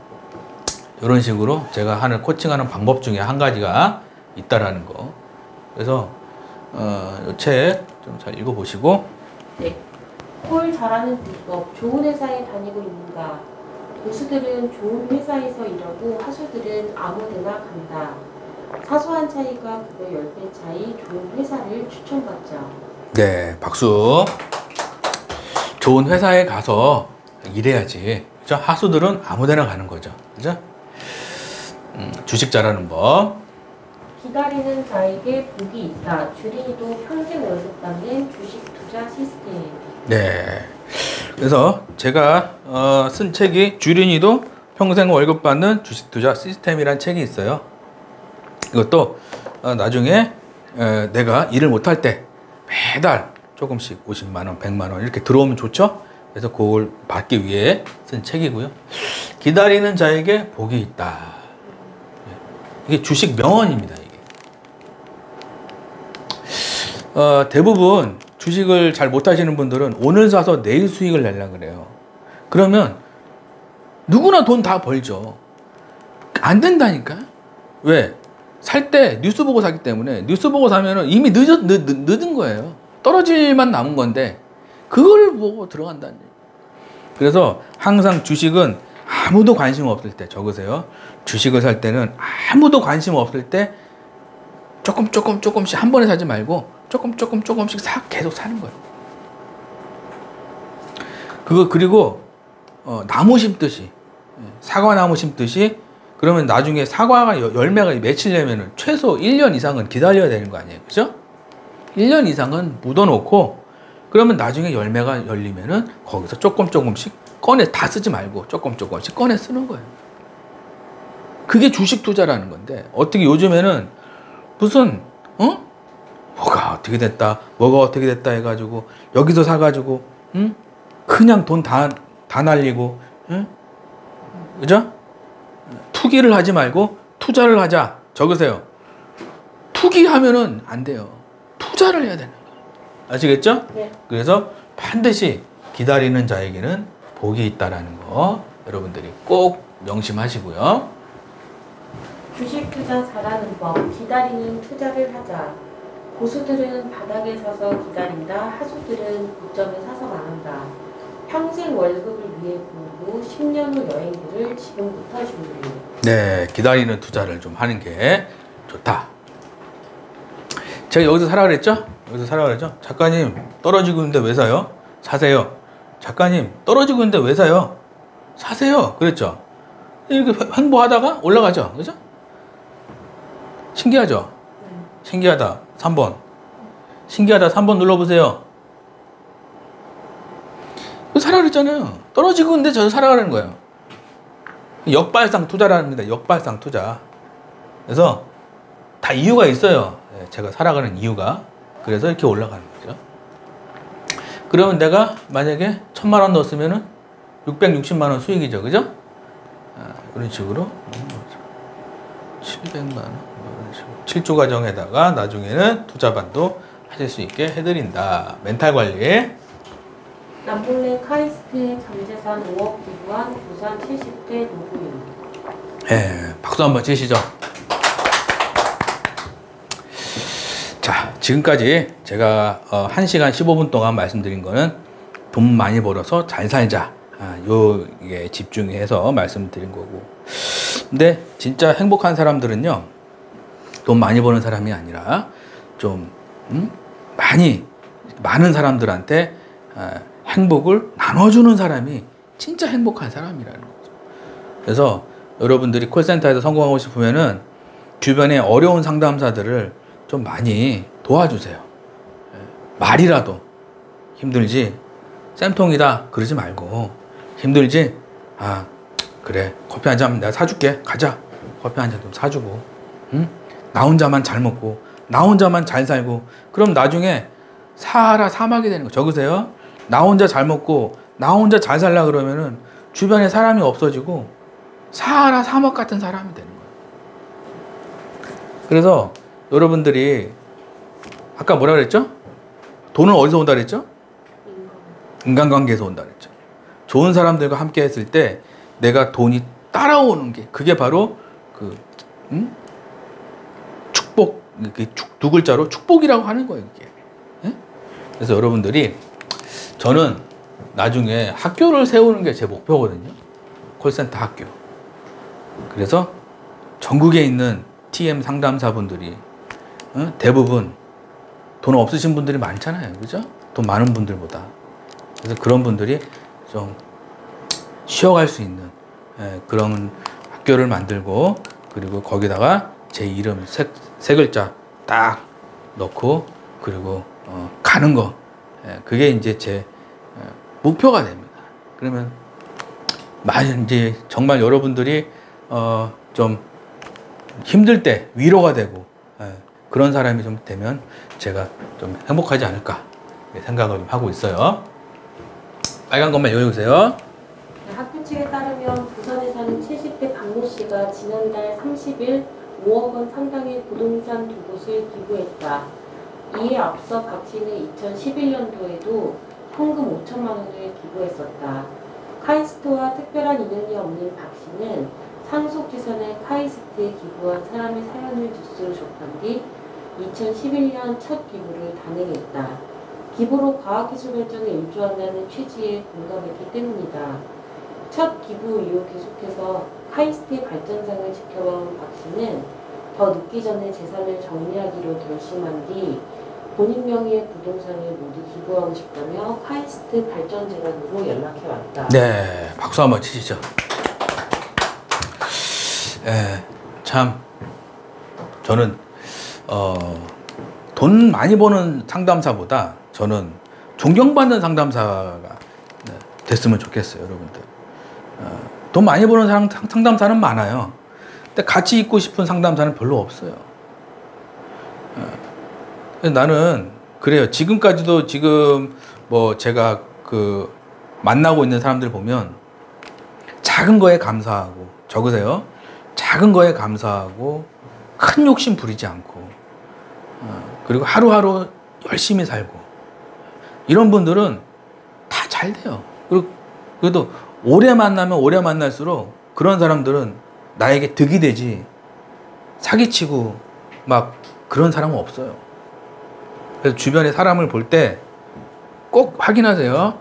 이런 식으로 제가 하는 코칭하는 방법 중에 한 가지가 있다라는 거. 그래서 이 책 좀 잘 읽어보시고. 네. 콜 잘하는 비법. 좋은 회사에 다니고 있는가? 고수들은 좋은 회사에서 일하고 하수들은 아무데나 간다. 사소한 차이가 그거 10배 차이. 좋은 회사를 추천받자. 네, 박수. 좋은 회사에 가서 일해야지. 그죠? 하수들은 아무데나 가는 거죠. 그죠? 주식 잘하는 법. 기다리는 자에게 복이 있다. 주린이도 평생 월급 받는 주식 투자 시스템. 네. 그래서 제가 쓴 책이 주린이도 평생 월급 받는 주식 투자 시스템이라는 책이 있어요. 이것도 나중에 내가 일을 못할 때 매달 조금씩 50만 원, 100만 원 이렇게 들어오면 좋죠? 그래서 그걸 받기 위해 쓴 책이고요. 기다리는 자에게 복이 있다. 이게 주식 명언입니다. 이게. 대부분 주식을 잘 못하시는 분들은 오늘 사서 내일 수익을 내려고 그래요. 그러면 누구나 돈 다 벌죠. 안 된다니까. 왜? 살 때 뉴스 보고 사기 때문에 뉴스 보고 사면은 이미 늦은 거예요. 떨어질만 남은 건데 그걸 보고 들어간다는 얘기. 그래서 항상 주식은 아무도 관심 없을 때 적으세요. 주식을 살 때는 아무도 관심 없을 때 조금씩 한 번에 사지 말고 조금씩 계속 사는 거예요. 그리고 나무 심듯이 사과나무 심듯이 그러면 나중에 사과가 열매가 맺히려면 최소 1년 이상은 기다려야 되는 거 아니에요. 그죠? 1년 이상은 묻어놓고 그러면 나중에 열매가 열리면은 거기서 조금씩 꺼내 다 쓰지 말고 조금씩 꺼내 쓰는 거예요. 그게 주식 투자라는 건데 어떻게 요즘에는 무슨 뭐가 어떻게 됐다 해가지고 여기서 사가지고 그냥 돈 다 날리고 그죠? 투기를 하지 말고 투자를 하자. 적으세요. 투기하면은 안 돼요. 투자를 해야 되는 거예요. 아시겠죠? 네. 그래서 반드시 기다리는 자에게는 복이 있다라는 거 여러분들이 꼭 명심하시고요. 주식 투자 잘하는 법. 기다리는 투자를 하자. 고수들은 바닥에 서서 기다린다. 하수들은 고점에 사서 말한다. 평생 월급을 위해 공부, 10년 후 여행비를 지금부터 준비. 네, 기다리는 투자를 좀 하는 게 좋다. 제가 여기서 사라 그랬죠? 작가님 떨어지고 있는데 왜 사요? 사세요. 작가님 떨어지고 있는데 왜 사요? 사세요. 그랬죠? 이렇게 횡보하다가 올라가죠. 그죠? 신기하죠? 신기하다. 3번. 신기하다. 3번 눌러보세요. 사라 그랬잖아요. 떨어지고 있는데 저 사라 그러는 거예요. 역발상 투자라는 겁니다. 역발상 투자. 그래서 다 이유가 있어요. 제가 살아가는 이유가. 그래서 이렇게 올라가는 거죠. 그러면 내가 만약에 1,000만 원 넣었으면은 660만 원 수익이죠. 그죠? 이런 식으로 700만 원 7조 과정에다가 나중에는 투자반도 하실 수 있게 해드린다. 멘탈 관리. 남몰래 카이스트에 전재산 5억 기부한 부산 70대 노부인. 박수 한번 치시죠. 자, 지금까지 제가 1시간 15분 동안 말씀드린 거는 돈 많이 벌어서 잘 살자. 요게 집중해서 말씀드린 거고. 근데 진짜 행복한 사람들은요, 돈 많이 버는 사람이 아니라 좀 많은 사람들한테 행복을 나눠주는 사람이 진짜 행복한 사람이라는 거죠. 그래서 여러분들이 콜센터에서 성공하고 싶으면은 주변에 어려운 상담사들을 좀 많이 도와주세요. 말이라도 힘들지 쌤통이다 그러지 말고, 힘들지 그래 커피 한 잔 내가 사줄게 가자, 커피 한 잔 좀 사주고, 나 혼자만 잘 먹고 나 혼자만 잘 살고, 그럼 나중에 사하라 사막이 되는 거. 적으세요. 나 혼자 잘 먹고 나 혼자 잘 살라 그러면은 주변에 사람이 없어지고 사하라 사막 같은 사람이 되는 거예요. 그래서 여러분들이 아까 뭐라 그랬죠? 돈은 어디서 온다 그랬죠? 인간관계에서 온다 그랬죠. 좋은 사람들과 함께 했을 때 내가 돈이 따라오는 게, 그게 바로 축복, 두 글자로 축복이라고 하는 거예요, 이게. 그래서 여러분들이, 저는 나중에 학교를 세우는 게 제 목표거든요. 콜센터 학교. 그래서 전국에 있는 TM 상담사분들이 대부분 돈 없으신 분들이 많잖아요. 그죠? 돈 많은 분들보다. 그래서 그런 분들이 좀 쉬어갈 수 있는 그런 학교를 만들고, 그리고 거기다가 제 이름 세 글자 딱 넣고, 그리고 가는 거. 그게 이제 제 목표가 됩니다. 그러면 이제 정말 여러분들이 좀 힘들 때 위로가 되고, 그런 사람이 좀 되면 제가 좀 행복하지 않을까 생각을 좀 하고 있어요. 빨간 것만 읽어주세요. 학교 측에 따르면 부산에 사는 70대 박모 씨가 지난달 30일 5억 원 상당의 부동산 두 곳을 기부했다. 이에 앞서 박 씨는 2011년도에도 현금 5천만 원을 기부했었다. 카이스트와 특별한 인연이 없는 박 씨는 상속 재산을 카이스트에 기부한 사람의 사연을 뉴스로 접한 뒤 2011년 첫 기부를 단행했다. 기부로 과학기술 발전에 일조한다는 취지에 공감했기 때문이다. 첫 기부 이후 계속해서 카이스트의 발전상을 지켜본 박 씨는 더 늦기 전에 재산을 정리하기로 결심한 뒤 본인 명의의 부동산을 모두 기부하고 싶다며 카이스트 발전재단으로 연락해왔다. 네, 박수 한번 치시죠. 참 저는 돈 많이 버는 상담사보다 저는 존경받는 상담사가 됐으면 좋겠어요, 여러분들. 돈 많이 버는 상담사는 많아요. 근데 같이 있고 싶은 상담사는 별로 없어요. 나는 그래요. 지금까지도 지금 뭐 제가 만나고 있는 사람들 보면 작은 거에 감사하고, 적으세요. 작은 거에 감사하고 큰 욕심 부리지 않고, 그리고 하루하루 열심히 살고, 이런 분들은 다 잘 돼요. 그래도 오래 만나면 오래 만날수록 그런 사람들은 나에게 득이 되지 사기치고 막 그런 사람은 없어요. 그래서 주변에 사람을 볼 때 꼭 확인하세요.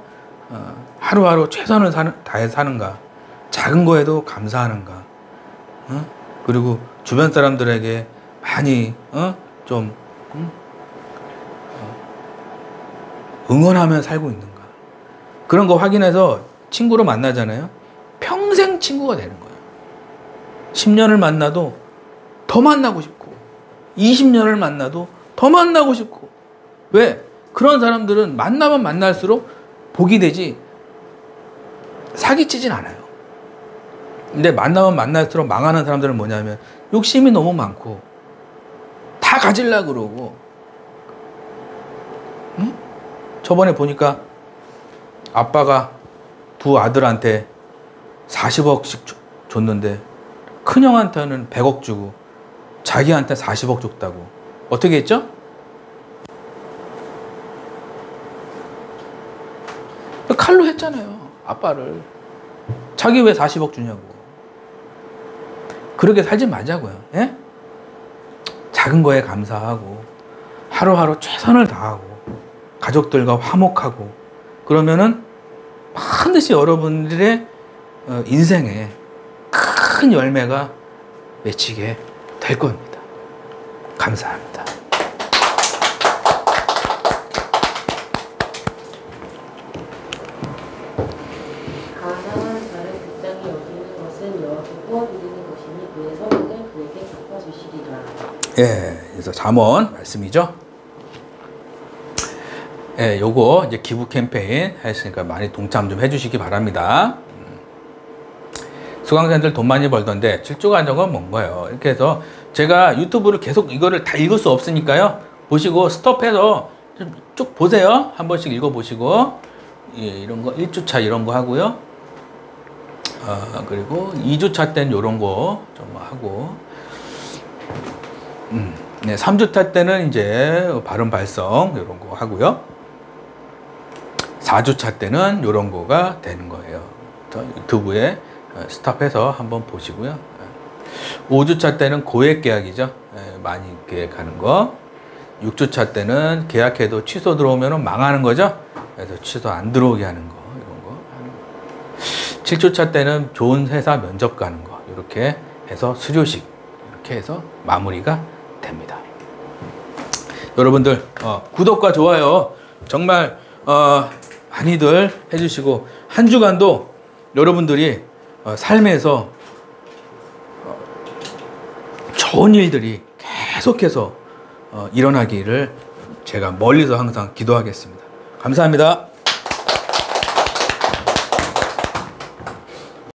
하루하루 최선을 다해 사는가, 작은 거에도 감사하는가, 그리고 주변 사람들에게 많이 좀 응원하며 살고 있는가, 그런 거 확인해서 친구로 만나잖아요. 평생 친구가 되는 거예요. 10년을 만나도 더 만나고 싶고, 20년을 만나도 더 만나고 싶고. 왜? 그런 사람들은 만나면 만날수록 복이 되지 사기치진 않아요. 근데 만나면 만날수록 망하는 사람들은 뭐냐면 욕심이 너무 많고 다 가지려고 그러고. 응? 저번에 보니까 아빠가 두 아들한테 40억씩 줬는데 큰형한테는 100억 주고 자기한테 40억 줬다고. 어떻게 했죠? 칼로 했잖아요. 아빠를. 자기 왜 40억 주냐고. 그렇게 살지 말자고요. 예? 작은 거에 감사하고 하루하루 최선을 다하고 가족들과 화목하고 그러면은 반드시 여러분들의 인생에 큰 열매가 맺히게 될 겁니다. 감사합니다. 가상한 다른 불쌍히 여기는 것은 여기고 누리는 것이니 그의 선행을 그에게 갚아주시리라. 예, 그래서 잠언 말씀이죠. 예, 요거 이제 기부 캠페인 했으니까 많이 동참 좀 해주시기 바랍니다. 수강생들 돈 많이 벌던데 질주가정은 뭔가요? 이렇게 해서 제가 유튜브를 계속 이거를 다 읽을 수 없으니까요. 보시고 스톱해서 좀 쭉 보세요. 한 번씩 읽어보시고. 예, 이런 거 1주차 이런 거 하고요. 그리고 2주차 때는 이런 거 좀 하고. 네, 3주차 때는 이제 발음 발성 이런 거 하고요. 4주차 때는 이런 거가 되는 거예요. 유튜브에 스탑해서 한번 보시고요. 5주차 때는 고액 계약이죠. 많이 계획하는 거. 6주차 때는 계약해도 취소 들어오면 망하는 거죠. 그래서 취소 안 들어오게 하는 거, 이런 거. 7주차 때는 좋은 회사 면접 가는 거. 이렇게 해서 수료식. 이렇게 해서 마무리가 됩니다. 여러분들, 구독과 좋아요 정말, 많이들 해주시고, 한 주간도 여러분들이 삶에서 좋은 일들이 계속해서 일어나기를 제가 멀리서 항상 기도하겠습니다. 감사합니다.